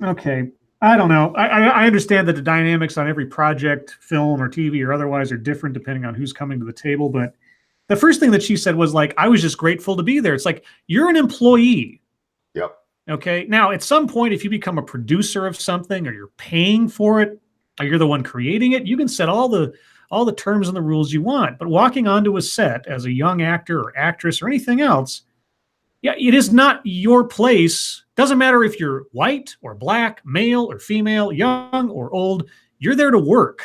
okay. I don't know. I understand that the dynamics on every project, film or TV or otherwise, are different depending on who's coming to the table. But the first thing that she said was like, "I was just grateful to be there." It's like, you're an employee. Yep. Okay. Now, at some point, if you become a producer of something or you're paying for it, or you're the one creating it, you can set all the terms and the rules you want. But walking onto a set as a young actor or actress or anything else, yeah, it is not your place. Doesn't matter if you're white or black, male or female, young or old. You're there to work.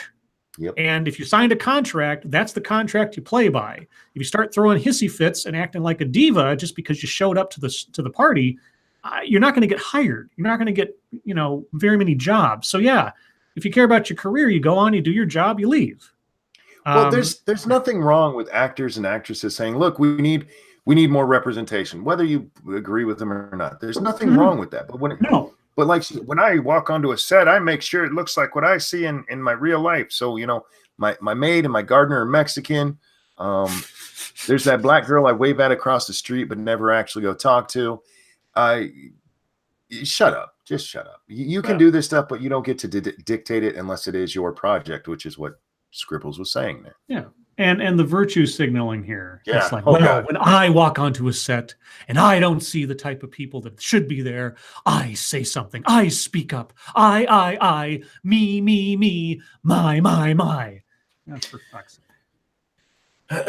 Yep. And if you signed a contract, that's the contract you play by. If you start throwing hissy fits and acting like a diva just because you showed up to the party, you're not going to get hired. You're not going to get, very many jobs. So yeah, if you care about your career, you go on, you do your job, you leave. Well, there's nothing wrong with actors and actresses saying, "Look, we need more representation," whether you agree with them or not. There's nothing wrong with that. But when I walk onto a set, I make sure it looks like what I see in my real life. So, my maid and my gardener are Mexican. There's that black girl I wave at across the street, but never actually go talk to. Shut up. Just shut up. You can do this stuff, but you don't get to dictate it unless it is your project, which is what Scribbles was saying there. Yeah. And the virtue signaling here. Yeah. It's like, when I walk onto a set and I don't see the type of people that should be there, I say something. I speak up. I, me, my. That's for fuck's sake.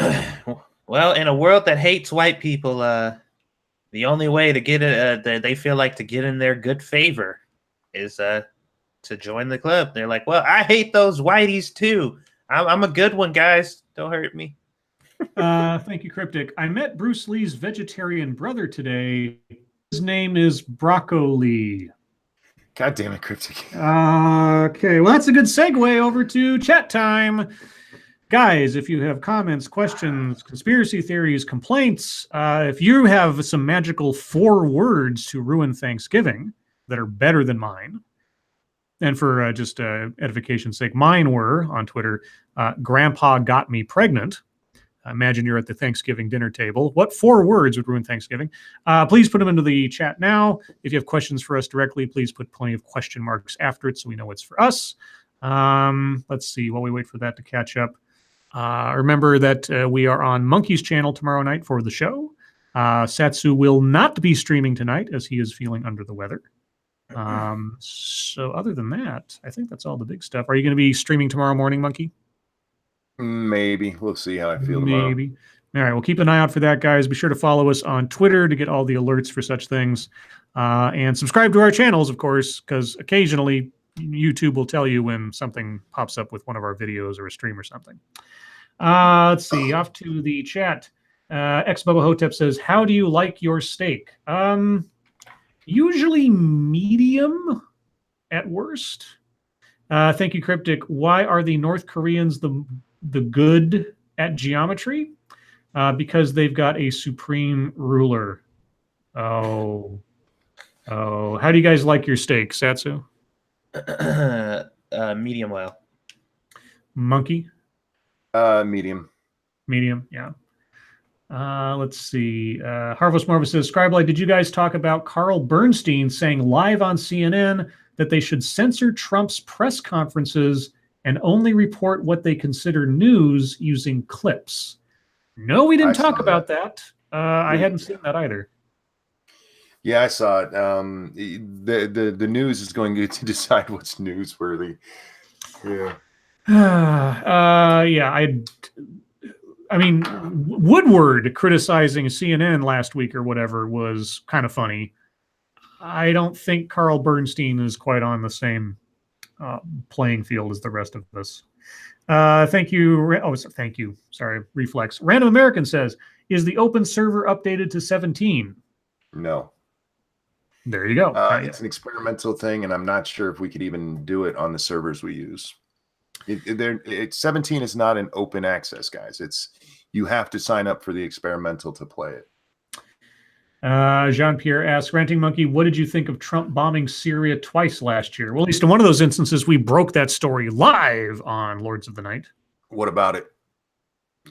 Well, in a world that hates white people, the only way to get it, they feel like to get in their good favor is to join the club. They're like, well, I hate those whiteys too. I'm a good one, guys. Don't hurt me. Thank you, Cryptic. I met Bruce Lee's vegetarian brother today. His name is Broccoli. God damn it, Cryptic. Okay, well, that's a good segue over to chat time. Guys, if you have comments, questions, conspiracy theories, complaints, if you have some magical 4 words to ruin Thanksgiving that are better than mine, and for just edification's sake, mine were on Twitter, Grandpa got me pregnant. Imagine you're at the Thanksgiving dinner table. What 4 words would ruin Thanksgiving? Please put them into the chat now. If you have questions for us directly, please put plenty of question marks after it so we know it's for us. Let's see, while we wait for that to catch up. Remember that we are on Monkey's channel tomorrow night for the show. Satsu will not be streaming tonight as he is feeling under the weather. So other than that, I think that's all the big stuff. Are you going to be streaming tomorrow morning, Monkey? Maybe. We'll see how I feel tomorrow. Maybe. All right, well, keep an eye out for that, guys. Be sure to follow us on Twitter to get all the alerts for such things. And subscribe to our channels, of course, because occasionally YouTube will tell you when something pops up with one of our videos or a stream or something. Let's see. Off to the chat. Ex-Bubba Hotep says, how do you like your steak? Usually medium at worst. Thank you, Cryptic. Why are the North Koreans the good at geometry? Because they've got a supreme ruler. Oh. How do you guys like your steak, Satsu? Medium well. Monkey? Medium. Medium, yeah. Let's see. Harvest Marvel says, Scribe, did you guys talk about Carl Bernstein saying live on CNN that they should censor Trump's press conferences and only report what they consider news using clips? No, we didn't talk about that. I hadn't seen that either. Yeah, I saw it. The news is going to decide what's newsworthy. Yeah. I mean, Woodward criticizing CNN last week or whatever was kind of funny. I don't think Carl Bernstein is quite on the same playing field as the rest of us. Thank you. Thank you. Sorry, reflex. Random American says, "Is the open server updated to 17?" No. There you go. It's an experimental thing, and I'm not sure if we could even do it on the servers we use. 17 is not an open access, guys. You have to sign up for the experimental to play it. Jean-Pierre asks, Ranting Monkey, what did you think of Trump bombing Syria twice last year? Well, at least in one of those instances, we broke that story live on Lords of the Night. What about it?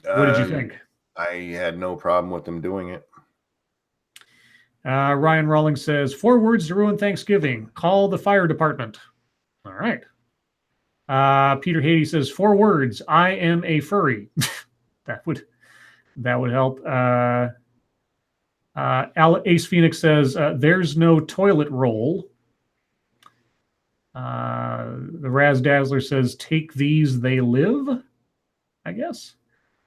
What did you think? I had no problem with them doing it. Ryan Rawlings says, 4 words to ruin Thanksgiving. Call the fire department. All right. Peter Haiti says, 4 words. I am a furry. that would help. Ace Phoenix says, there's no toilet roll. The Raz Dazzler says, take these, they live, I guess.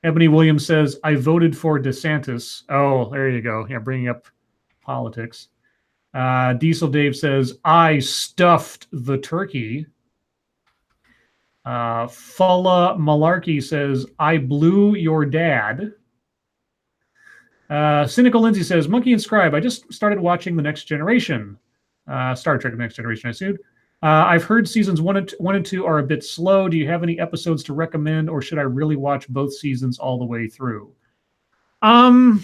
Ebony Williams says, I voted for DeSantis. Oh, there you go. Yeah, bringing up politics. Diesel Dave says, I stuffed the turkey. Fulla Malarkey says, I blew your dad. Cynical Lindsay says, Monkey and Scribe, I just started watching The Next Generation. Star Trek The Next Generation, I assume. I've heard seasons 1 and 2 are a bit slow. Do you have any episodes to recommend, or should I really watch both seasons all the way through? I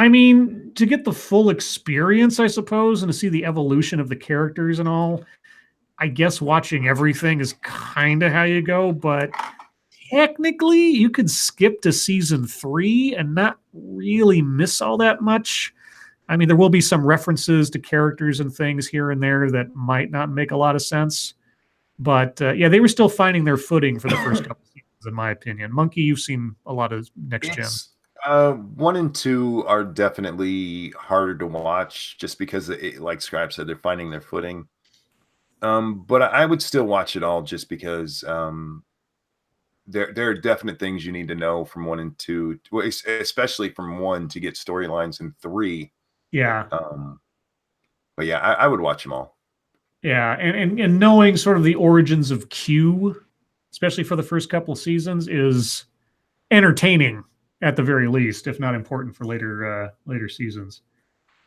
mean, to get the full experience, I suppose, and to see the evolution of the characters and all, I guess watching everything is kind of how you go, but technically you could skip to season 3 and not really miss all that much. I mean, there will be some references to characters and things here and there that might not make a lot of sense. But yeah, they were still finding their footing for the first couple of seasons, in my opinion. Monkey, you've seen a lot of Next Gen. 1 and 2 are definitely harder to watch just because, like Scribe said, they're finding their footing. But I would still watch it all just because there are definite things you need to know from 1 and 2, especially from 1 to get storylines in 3. Yeah. But yeah, I would watch them all. Yeah, and knowing sort of the origins of Q, especially for the first couple of seasons, is entertaining at the very least, if not important for later seasons.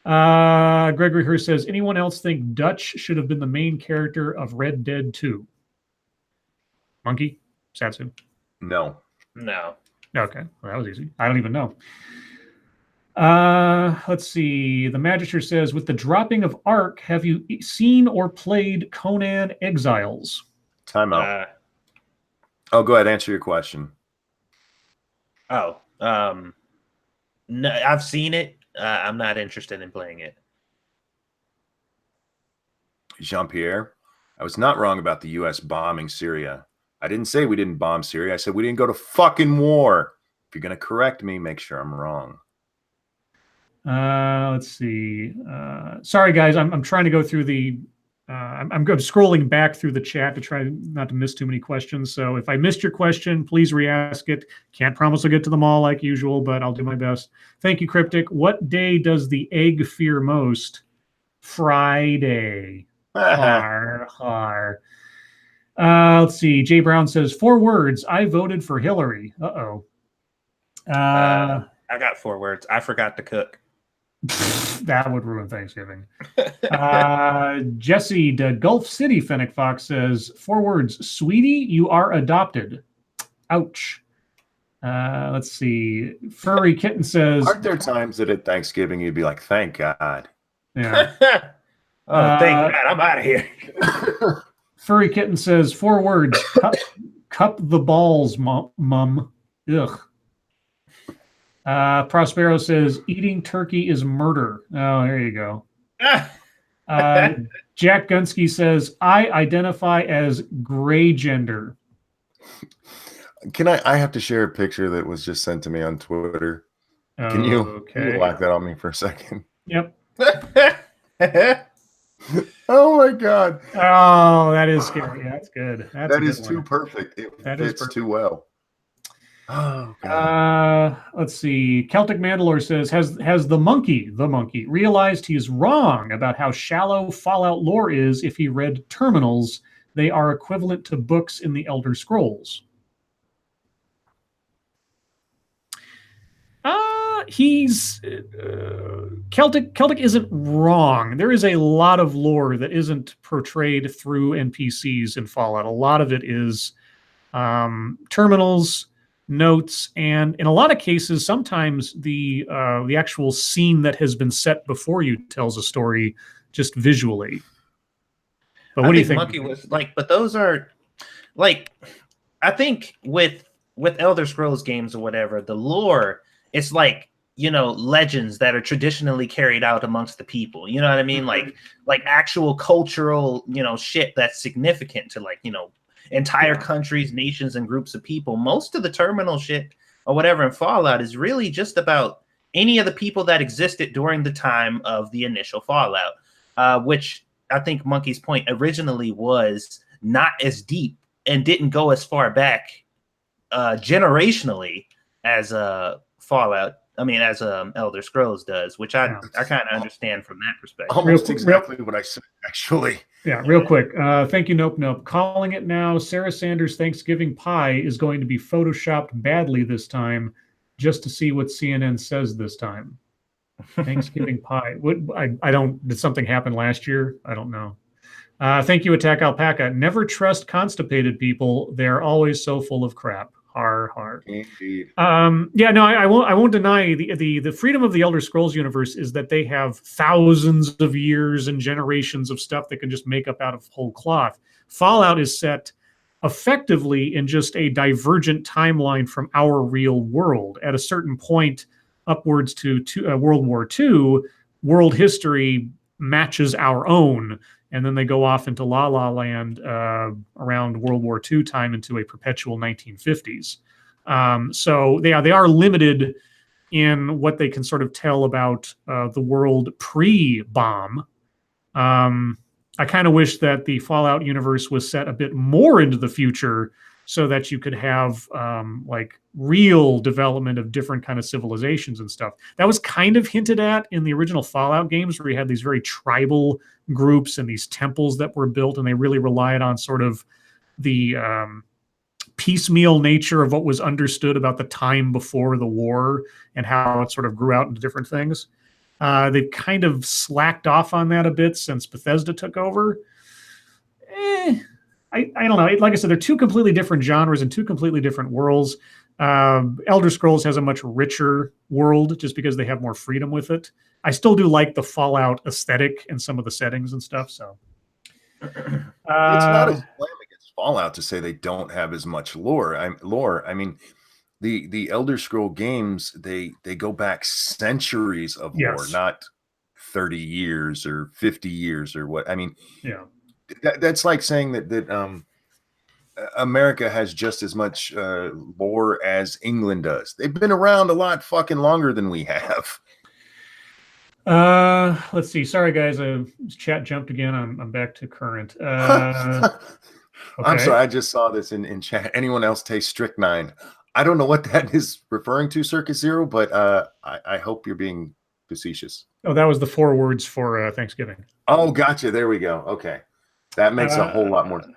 Gregory Hurst says, anyone else think Dutch should have been the main character of Red Dead 2? Monkey? Satsu? No. Okay, well, that was easy. I don't even know. Let's see. The Magister says, with the dropping of Ark, have you seen or played Conan Exiles? Time out. Go ahead. Answer your question. No, I've seen it. I'm not interested in playing it. Jean-Pierre, I was not wrong about the U.S. bombing Syria. I didn't say we didn't bomb Syria. I said we didn't go to fucking war. If you're going to correct me, make sure I'm wrong. Let's see. Sorry, guys. I'm trying to go through the... I'm scrolling back through the chat to try not to miss too many questions. So if I missed your question, please re-ask it. Can't promise I'll get to them all like usual, but I'll do my best. Thank you, Cryptic. What day does the egg fear most? Friday. Har. Let's see. Jay Brown says, 4 words. I voted for Hillary. Uh-oh. I got 4 words. I forgot to cook. That would ruin Thanksgiving. Jesse, the Gulf City Fennec Fox says, 4 words. Sweetie, you are adopted. Ouch. Let's see. Furry Kitten says, aren't there times that at Thanksgiving you'd be like, thank God? Yeah. Thank God, I'm out of here. Furry Kitten says, 4 words. Cup the balls, mum. Ugh. Prospero says, eating turkey is murder. Oh, there you go. Jack Gunsky says, I identify as gray gender. I have to share a picture that was just sent to me on Twitter. Can you lock that on me for a second? Yep. Oh my God. Oh, that is scary. Yeah, that's good. That is too perfect. It fits too well. Oh God. Let's see. Celtic Mandalore says, has the monkey realized he's wrong about how shallow Fallout lore is if he read terminals? They are equivalent to books in the Elder Scrolls. He's Celtic isn't wrong. There is a lot of lore that isn't portrayed through NPCs in Fallout. A lot of it is terminals, notes, and in a lot of cases, sometimes the actual scene that has been set before you tells a story just visually. But what do you think? Monkey was like, but those are like, I think with Elder Scrolls games or whatever, the lore, it's like, you know, legends that are traditionally carried out amongst the people. You know what I mean? Like actual cultural, you know, shit that's significant to, like, you know, entire countries, nations, and groups of people. Most of the terminal shit or whatever in Fallout is really just about any of the people that existed during the time of the initial Fallout, which I think Monkey's point originally was not as deep and didn't go as far back generationally as Fallout. I mean, as Elder Scrolls does, which I kind of understand from that perspective. Almost exactly what I said, actually. Yeah, real quick. Thank you, Nope. Calling it now. Sarah Sanders' Thanksgiving pie is going to be photoshopped badly this time, just to see what CNN says this time. Thanksgiving pie. What? I don't. Did something happen last year? I don't know. Thank you, Attack Alpaca. Never trust constipated people. They're always so full of crap. Har. Indeed. Yeah, no, I won't deny the freedom of the Elder Scrolls universe is that they have thousands of years and generations of stuff that can just make up out of whole cloth. Fallout is set effectively in just a divergent timeline from our real world. At a certain point, upwards to World War II, world history matches our own. And then they go off into La La Land around World War II time into a perpetual 1950s. So they are limited in what they can sort of tell about the world pre-bomb. I kind of wish that the Fallout universe was set a bit more into the future so that you could have like real development of different kind of civilizations and stuff. That was kind of hinted at in the original Fallout games, where you had these very tribal groups and these temples that were built, and they really relied on sort of the piecemeal nature of what was understood about the time before the war and how it sort of grew out into different things. They've kind of slacked off on that a bit since Bethesda took over. I don't know. Like I said, they're two completely different genres and two completely different worlds. Elder Scrolls has a much richer world just because they have more freedom with it. I still do like the Fallout aesthetic and some of the settings and stuff. So it's not as blame against Fallout to say they don't have as much lore. I mean, the Elder Scroll games, they go back centuries of lore, not 30 years or 50 years or what. I mean, yeah. That's like saying that America has just as much lore as England does. They've been around a lot fucking longer than we have. Let's see. Sorry, guys. Chat jumped again. I'm back to current. Okay. I'm sorry. I just saw this in chat. Anyone else taste strychnine? I don't know what that is referring to, Circus Zero, but I hope you're being facetious. Oh, that was the 4 words for Thanksgiving. Oh, gotcha. There we go. Okay. That makes a whole lot more sense.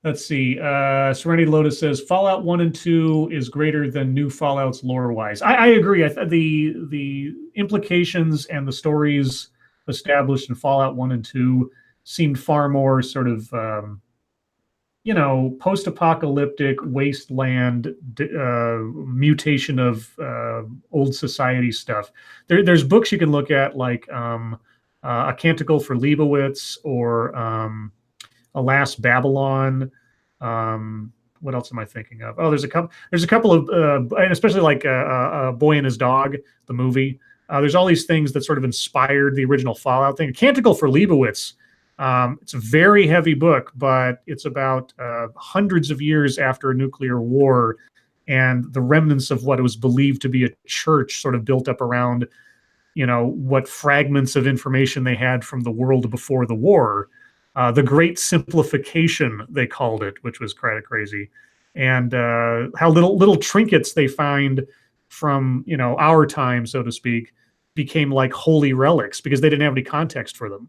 Let's see. Serenity Lotus says Fallout 1 and 2 is greater than new Fallouts lore-wise. I agree. The implications and the stories established in Fallout 1 and 2 seemed far more sort of, post-apocalyptic wasteland mutation of old society stuff. There's books you can look at, like A Canticle for Leibowitz or Alas Babylon. What else am I thinking of? Oh, there's a couple of, and especially like a Boy and His Dog, the movie. There's all these things that sort of inspired the original Fallout thing. A Canticle for Leibowitz. It's a very heavy book, but it's about hundreds of years after a nuclear war, and the remnants of what was believed to be a church sort of built up around, what fragments of information they had from the world before the war. The Great Simplification, they called it, which was kind of crazy. and how little trinkets they find from our time, so to speak, became like holy relics because they didn't have any context for them.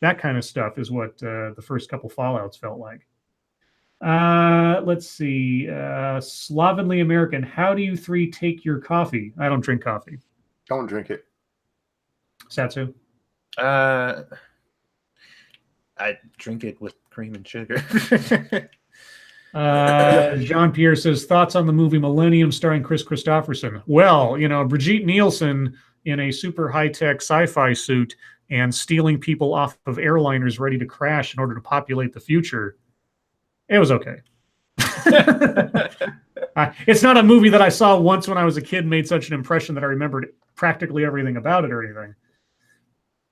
That kind of stuff is what the first couple Fallouts felt like. Let's see. Slovenly American, how do you three take your coffee? I don't drink coffee. Don't drink it. Satsu? I drink it with cream and sugar. Jean-Pierre says, thoughts on the movie Millennium starring Chris Christopherson? Well, Brigitte Nielsen in a super high-tech sci-fi suit and stealing people off of airliners ready to crash in order to populate the future. It was okay. It's not a movie that I saw once when I was a kid and made such an impression that I remembered practically everything about it or anything.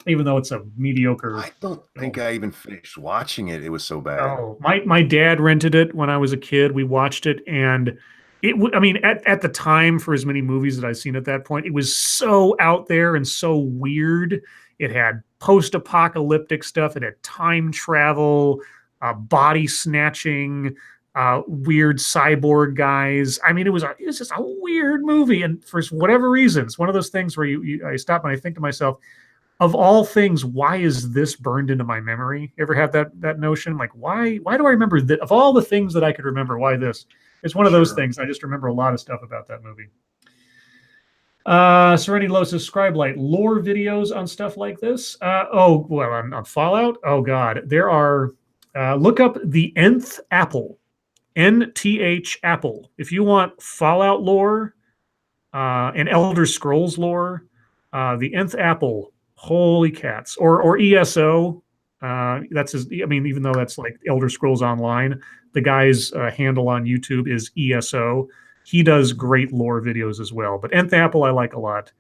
Even though it's a mediocre. I don't think I even finished watching it. It was so bad. Oh, my dad rented it when I was a kid. We watched it, and at the time, for as many movies that I've seen at that point, it was so out there and so weird. It had post-apocalyptic stuff. It had time travel, body snatching, weird cyborg guys. I mean, it was just a weird movie, and for whatever reason, it's one of those things where I stop and I think to myself, of all things, why is this burned into my memory? Ever have that notion? Like, why do I remember that? Of all the things that I could remember, why this? It's one of those things. I just remember a lot of stuff about that movie. Serenity Low says, Scribe Light, lore videos on stuff like this? On Fallout? Oh, God. There are, look up the Nth Apple, NTH Apple. If you want Fallout lore and Elder Scrolls lore, the Nth Apple, holy cats. Or ESO. That's his, even though that's like Elder Scrolls Online, the guy's handle on YouTube is ESO. He does great lore videos as well. But Nth Apple I like a lot.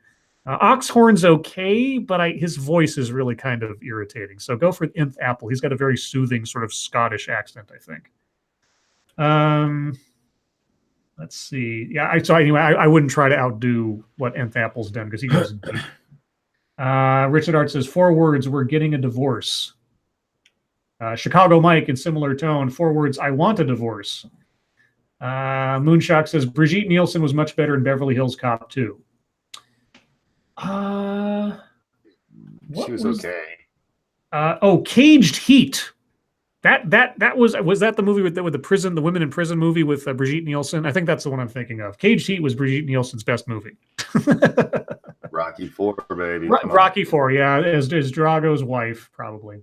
Oxhorn's okay, but his voice is really kind of irritating. So go for Nth Apple. He's got a very soothing sort of Scottish accent, I think. Let's see. Yeah, so anyway, I wouldn't try to outdo what Nth Apple's done because he doesn't. Richard Art says, 4 words, we're getting a divorce. Chicago Mike in similar tone, 4 words, I want a divorce. Moonshock says, Brigitte Nielsen was much better in Beverly Hills Cop 2. She was okay. Caged Heat. That was that the movie with the prison, the women in prison movie with Brigitte Nielsen? I think that's the one I'm thinking of. Caged Heat was Brigitte Nielsen's best movie. Rocky IV, baby. Rocky IV, yeah, as Drago's wife, probably.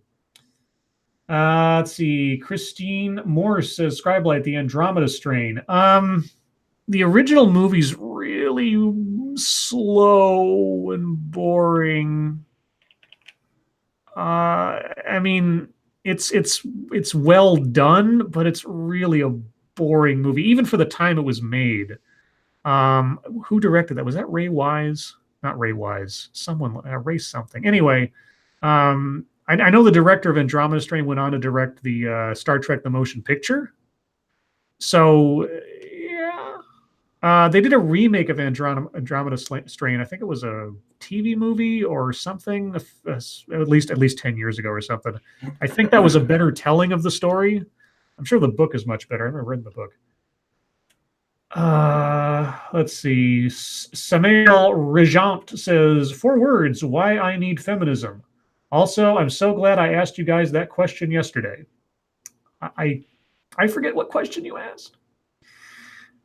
Let's see. Christine Morse says, Scribe Light, the Andromeda Strain. The original movie's really slow and boring. It's well done, but it's really a boring movie, even for the time it was made. Who directed that? Was that Ray Wise? Not Ray Wise. Someone, Ray something. Anyway, I know the director of Andromeda Strain went on to direct the Star Trek The Motion Picture. So, yeah. They did a remake of Andromeda Strain. I think it was a TV movie or something, at least 10 years ago or something. I think that was a better telling of the story. I'm sure the book is much better. I've never read the book. Let's see. Samael Regent says, 4 words, why I need feminism. Also, I'm so glad I asked you guys that question yesterday. I forget what question you asked.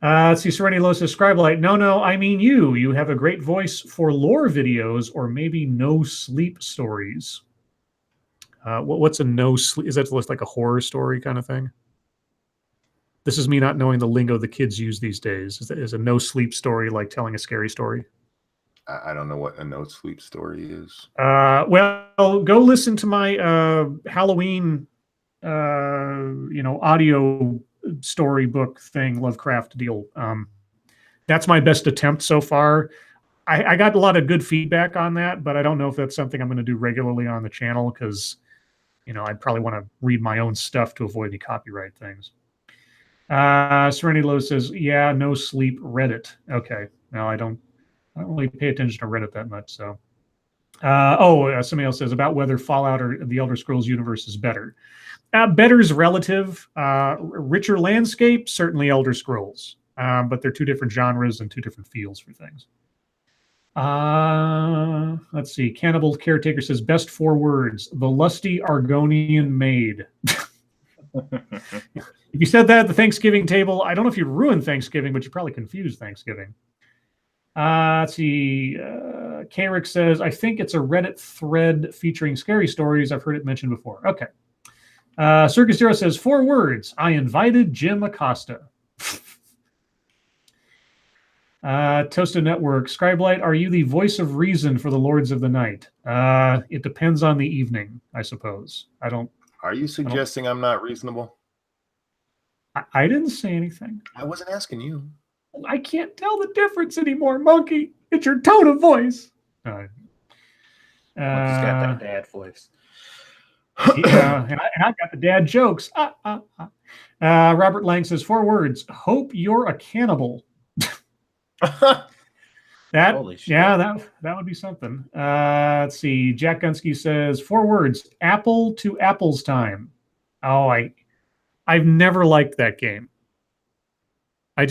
Let's see. Serenity Low says, Scribe Light, no, I mean you. You have a great voice for lore videos or maybe no sleep stories. What's a no sleep? Is that like a horror story kind of thing? This is me not knowing the lingo the kids use these days. Is a no sleep story like telling a scary story? I don't know what a no sleep story is. Well, go listen to my Halloween, audio storybook thing, Lovecraft deal. That's my best attempt so far. I got a lot of good feedback on that, but I don't know if that's something I'm going to do regularly on the channel because, I'd probably want to read my own stuff to avoid any copyright things. Serenity Low says, yeah, no sleep Reddit. Okay. No, I don't really pay attention to Reddit that much. So, somebody else says about whether Fallout or the Elder Scrolls universe is better. Better's relative. Richer landscape, certainly Elder Scrolls. But they're two different genres and two different feels for things. Let's see. Cannibal Caretaker says best 4 words: the lusty Argonian maid. If you said that at the Thanksgiving table, I don't know if you'd ruin Thanksgiving, but you probably confuse Thanksgiving. Let's see. K-Rick says, I think it's a Reddit thread featuring scary stories. I've heard it mentioned before. Okay. Circus Zero says 4 words. I invited Jim Acosta. Toasted Network. Scribelight, are you the voice of reason for the Lords of the Night? It depends on the evening, I suppose. Are you suggesting I'm not reasonable? I didn't say anything. I wasn't asking you. I can't tell the difference anymore, Monkey. It's your tone of voice. Monkey's got that dad voice. And I've got the dad jokes. Robert Lang says 4 words. Hope you're a cannibal. That would be something. Let's see. Jack Gunsky says 4 words. Apple to apples time. Oh, I've never liked that game. My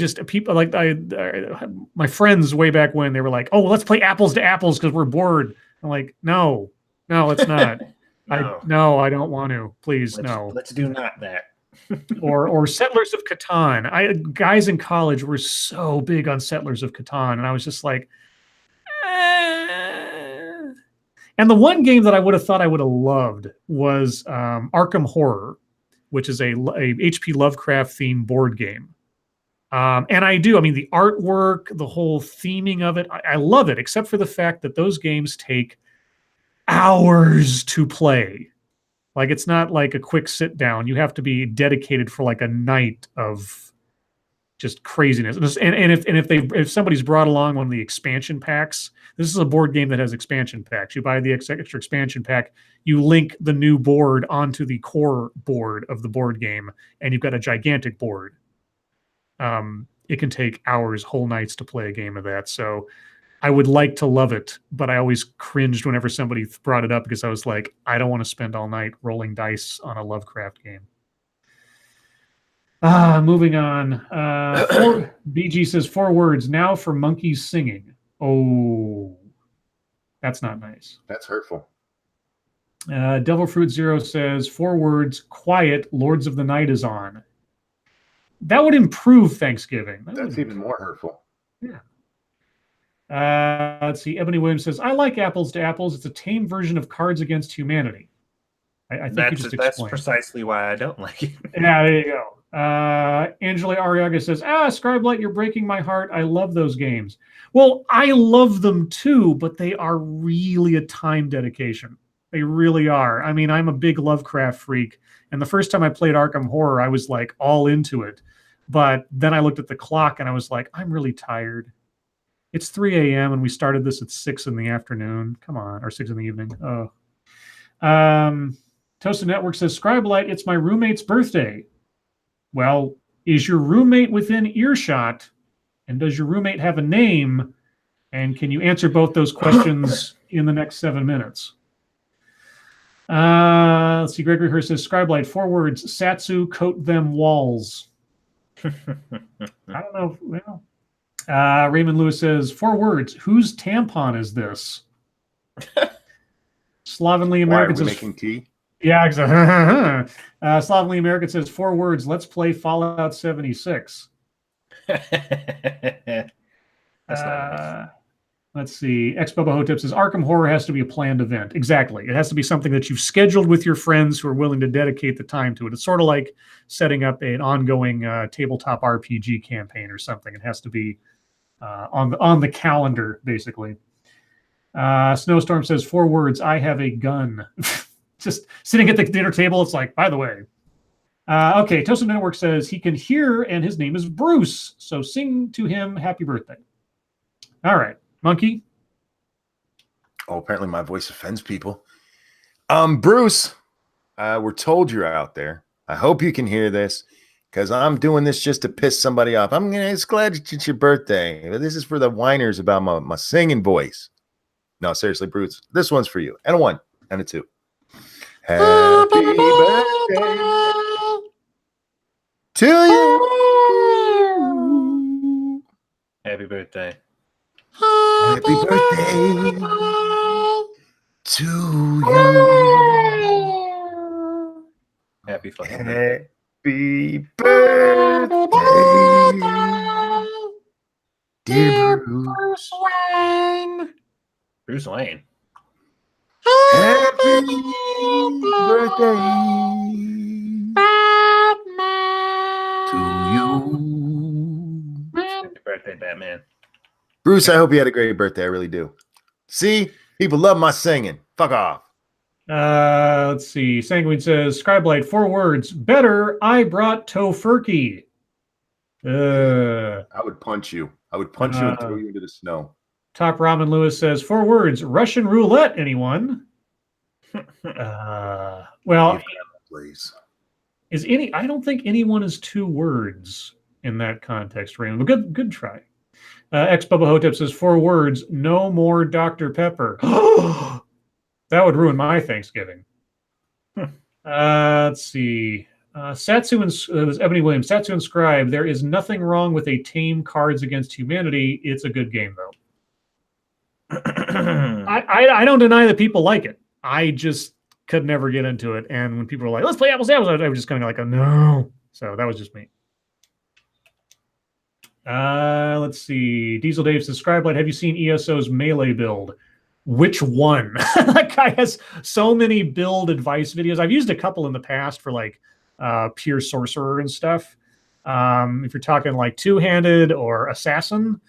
friends way back when, they were like, "Oh, let's play apples to apples because we're bored." I'm like, no, it's not. No. I don't want to. Please, no. Let's do not that. or Settlers of Catan. Guys in college were so big on Settlers of Catan, and I was just like, eh. And the one game that I would have thought I would have loved was Arkham Horror, which is a H.P. Lovecraft themed board game. And I do. I mean, the artwork, the whole theming of it, I love it, except for the fact that those games take hours to play. Like, it's not like a quick sit down. You have to be dedicated for like a night of just craziness. And if somebody's brought along one of the expansion packs, this is a board game that has expansion packs. You buy the extra expansion pack, you link the new board onto the core board of the board game, and you've got a gigantic board. It can take hours, whole nights to play a game of that. So I would like to love it, but I always cringed whenever somebody brought it up because I was like, I don't want to spend all night rolling dice on a Lovecraft game. Moving on. BG says 4 words. Now for monkeys singing. Oh, that's not nice. That's hurtful. Devil Fruit Zero says 4 words. Quiet. Lords of the Night is on. That would improve Thanksgiving. That's even more hurtful. Yeah. Let's see. Ebony Williams says, I like apples to apples. It's a tame version of Cards Against Humanity. I think that's precisely why I don't like it. Yeah, there you go. Angela Arriaga says, Scribelight, you're breaking my heart. I love those games. Well, I love them too, but they are really a time dedication. They really are. I mean, I'm a big Lovecraft freak. And the first time I played Arkham Horror, I was like all into it. But then I looked at the clock and I was like, I'm really tired. It's 3 a.m. and we started this at 6 in the afternoon. Come on, or 6 in the evening. Oh. Toasted Network says, Scribelight, it's my roommate's birthday. Well, is your roommate within earshot? And does your roommate have a name? And can you answer both those questions in the next 7 minutes? Let's see. Gregory Hurst says, Scribelight, 4 words. Satsu, coat them walls. I don't know. Well, Raymond Lewis says, 4 words. Whose tampon is this? Slovenly American says, making tea? Yeah, exactly. Slovenly American says, 4 words. Let's play Fallout 76. That's not nice. Let's see. Ex-Bubba Hotep says, Arkham Horror has to be a planned event. Exactly. It has to be something that you've scheduled with your friends who are willing to dedicate the time to it. It's sort of like setting up an ongoing tabletop RPG campaign or something. It has to be on the calendar, basically. Snowstorm says, 4 words. I have a gun. Just sitting at the dinner table. It's like, by the way. Okay. Toasted Network says he can hear and his name is Bruce. So sing to him happy birthday. All right. Monkey? Oh, apparently my voice offends people. Bruce, we're told you're out there. I hope you can hear this because I'm doing this just to piss somebody off. It's glad it's your birthday. This is for the whiners about my singing voice. No, seriously, Bruce, this one's for you. And a 1 and a 2. Happy birthday to you. Happy birthday. Happy birthday to you. Happy fucking birthday. Happy birthday, dear Bruce. Bruce Wayne. Happy birthday to you. Happy birthday, Batman. Bruce, I hope you had a great birthday. I really do. See, people love my singing. Fuck off. Let's see. Sanguine says, Scribe Light, 4 words. Better, I brought tofurkey. I would punch you. I would punch you and throw you into the snow. Top Ramen Lewis says, 4 words. Russian roulette, anyone? Well, please. I don't think anyone is 2 words in that context, Raymond. But good try. Ex Bubba Hotep says 4 words. No more Dr. Pepper. That would ruin my Thanksgiving. Let's see. Satsu and Ebony Williams. Satsu and Scribe. There is nothing wrong with a tame Cards Against Humanity. It's a good game, though. I don't deny that people like it. I just could never get into it. And when people were like, let's play apples to apples, I was just kind of like, oh, no. So that was just me. Let's see. Diesel Dave says, Scribe Light, have you seen ESO's Melee build? Which one? That guy has so many build advice videos. I've used a couple in the past for like pure sorcerer and stuff. If you're talking like two-handed or assassin,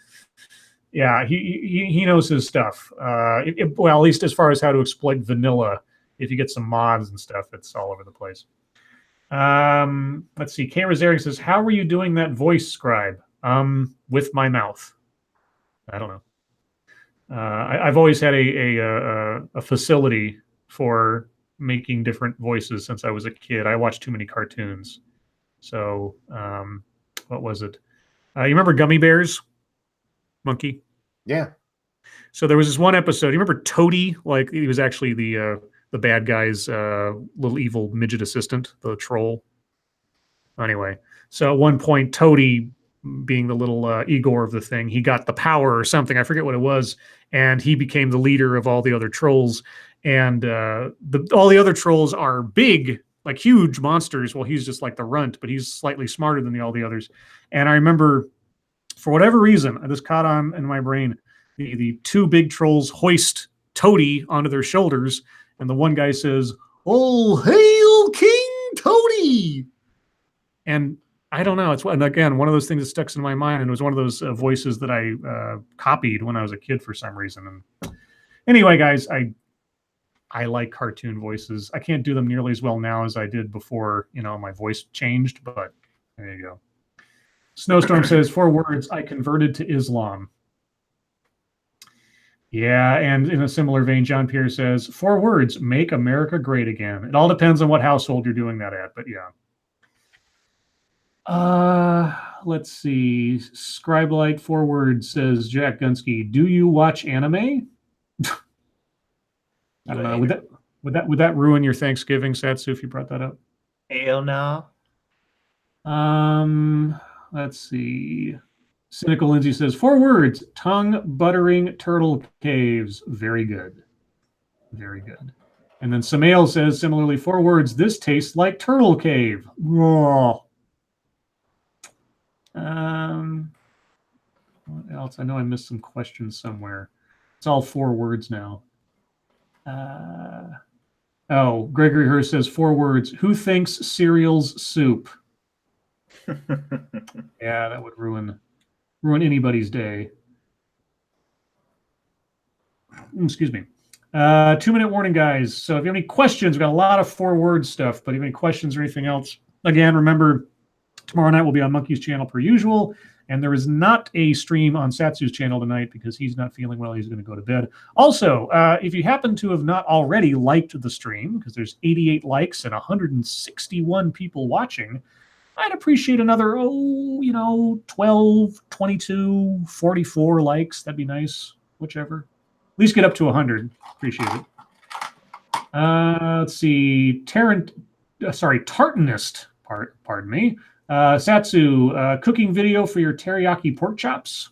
yeah, he knows his stuff. Well, at least as far as how to exploit vanilla. If you get some mods and stuff, it's all over the place. Let's see. K. Rosaric says, how were you doing that voice, Scribe? With my mouth. I don't know. I've always had a facility for making different voices since I was a kid. I watched too many cartoons. So, what was it? You remember Gummy Bears? Monkey? Yeah. So there was this one episode. You remember Toady? Like, he was actually the bad guy's little evil midget assistant, the troll. Anyway, so at one point, Toady, being the little Igor of the thing, he got the power or something. I forget what it was. And he became the leader of all the other trolls. And all the other trolls are big, like huge monsters. Well, he's just like the runt, but he's slightly smarter than all the others. And I remember, for whatever reason, I just caught on in my brain, the 2 big trolls hoist Toady onto their shoulders. And the one guy says, "Oh, hail King Toady!" And I don't know. It's, again, one of those things that sticks in my mind, and it was one of those voices that I copied when I was a kid for some reason. And anyway, guys, I like cartoon voices. I can't do them nearly as well now as I did before, my voice changed, but there you go. Snowstorm says, 4 words, I converted to Islam. Yeah, and in a similar vein, John Pierre says, 4 words, make America great again. It all depends on what household you're doing that at, but yeah. Let's see. Scribe Light, 4 words, says Jack Gunsky. Do you watch anime? I don't know. Would that ruin your Thanksgiving, Satsu, if you brought that up? Hell no. Let's see. Cynical Lindsay says 4 words, tongue buttering turtle caves. Very good. Very good. And then Samael says similarly 4 words, this tastes like turtle cave. Whoa. What else? I know I missed some questions somewhere. It's all 4 words now. Gregory Hurst says 4 words. Who thinks cereal's soup? Yeah, that would ruin anybody's day. Excuse me. 2-minute warning, guys. So if you have any questions, we've got a lot of 4-word stuff, but if you have any questions or anything else, again, remember, tomorrow night will be on Monkey's channel per usual, and there is not a stream on Satsu's channel tonight because he's not feeling well. He's going to go to bed. Also, if you happen to have not already liked the stream, because there's 88 likes and 161 people watching, I'd appreciate another, 12, 22, 44 likes. That'd be nice. Whichever. At least get up to 100. Appreciate it. Let's see. Tartanist. Pardon me. Satsu, cooking video for your teriyaki pork chops.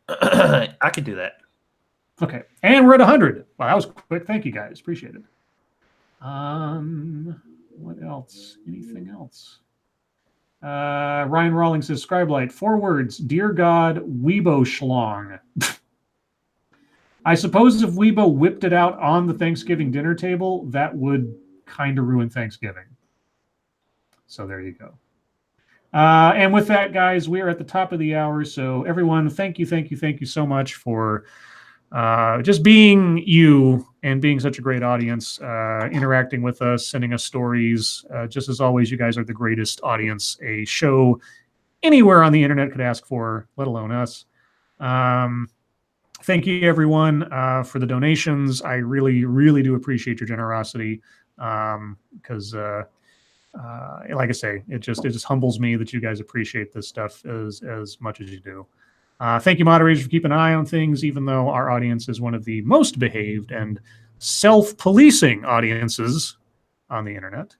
I can do that. Okay, and we're at 100. Wow, that was quick. Thank you guys. Appreciate it. What else? Anything else? Ryan Rawlings says, Scribe Light, 4 words. Dear God, Weibo schlong. I suppose if Weibo whipped it out on the Thanksgiving dinner table, that would kind of ruin Thanksgiving. So there you go. And with that, guys, we are at the top of the hour. So everyone, thank you so much for just being you and being such a great audience, interacting with us, sending us stories. Just as always, you guys are the greatest audience a show anywhere on the internet could ask for, let alone us. Thank you, everyone, for the donations. I really, really do appreciate your generosity because, like I say, it just humbles me that you guys appreciate this stuff as much as you do. Thank you, moderators, for keeping an eye on things, even though our audience is one of the most behaved and self-policing audiences on the internet.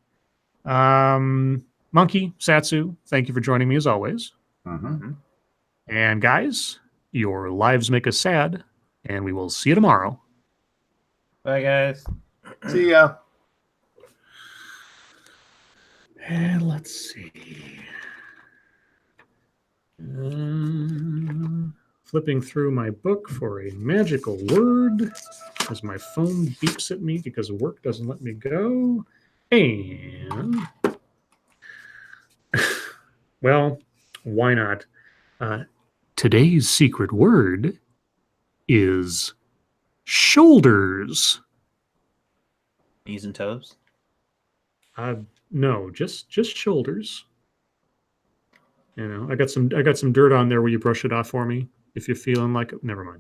Monkey, Satsu, thank you for joining me as always. Mm-hmm. And guys, your lives make us sad, and we will see you tomorrow. Bye, guys. See ya. And let's see. Flipping through my book for a magical word as my phone beeps at me because work doesn't let me go. And, well, why not? Today's secret word is shoulders. Knees and toes. No, just shoulders. You know, I got some dirt on there. Will you brush it off for me? If you're feeling like it, never mind.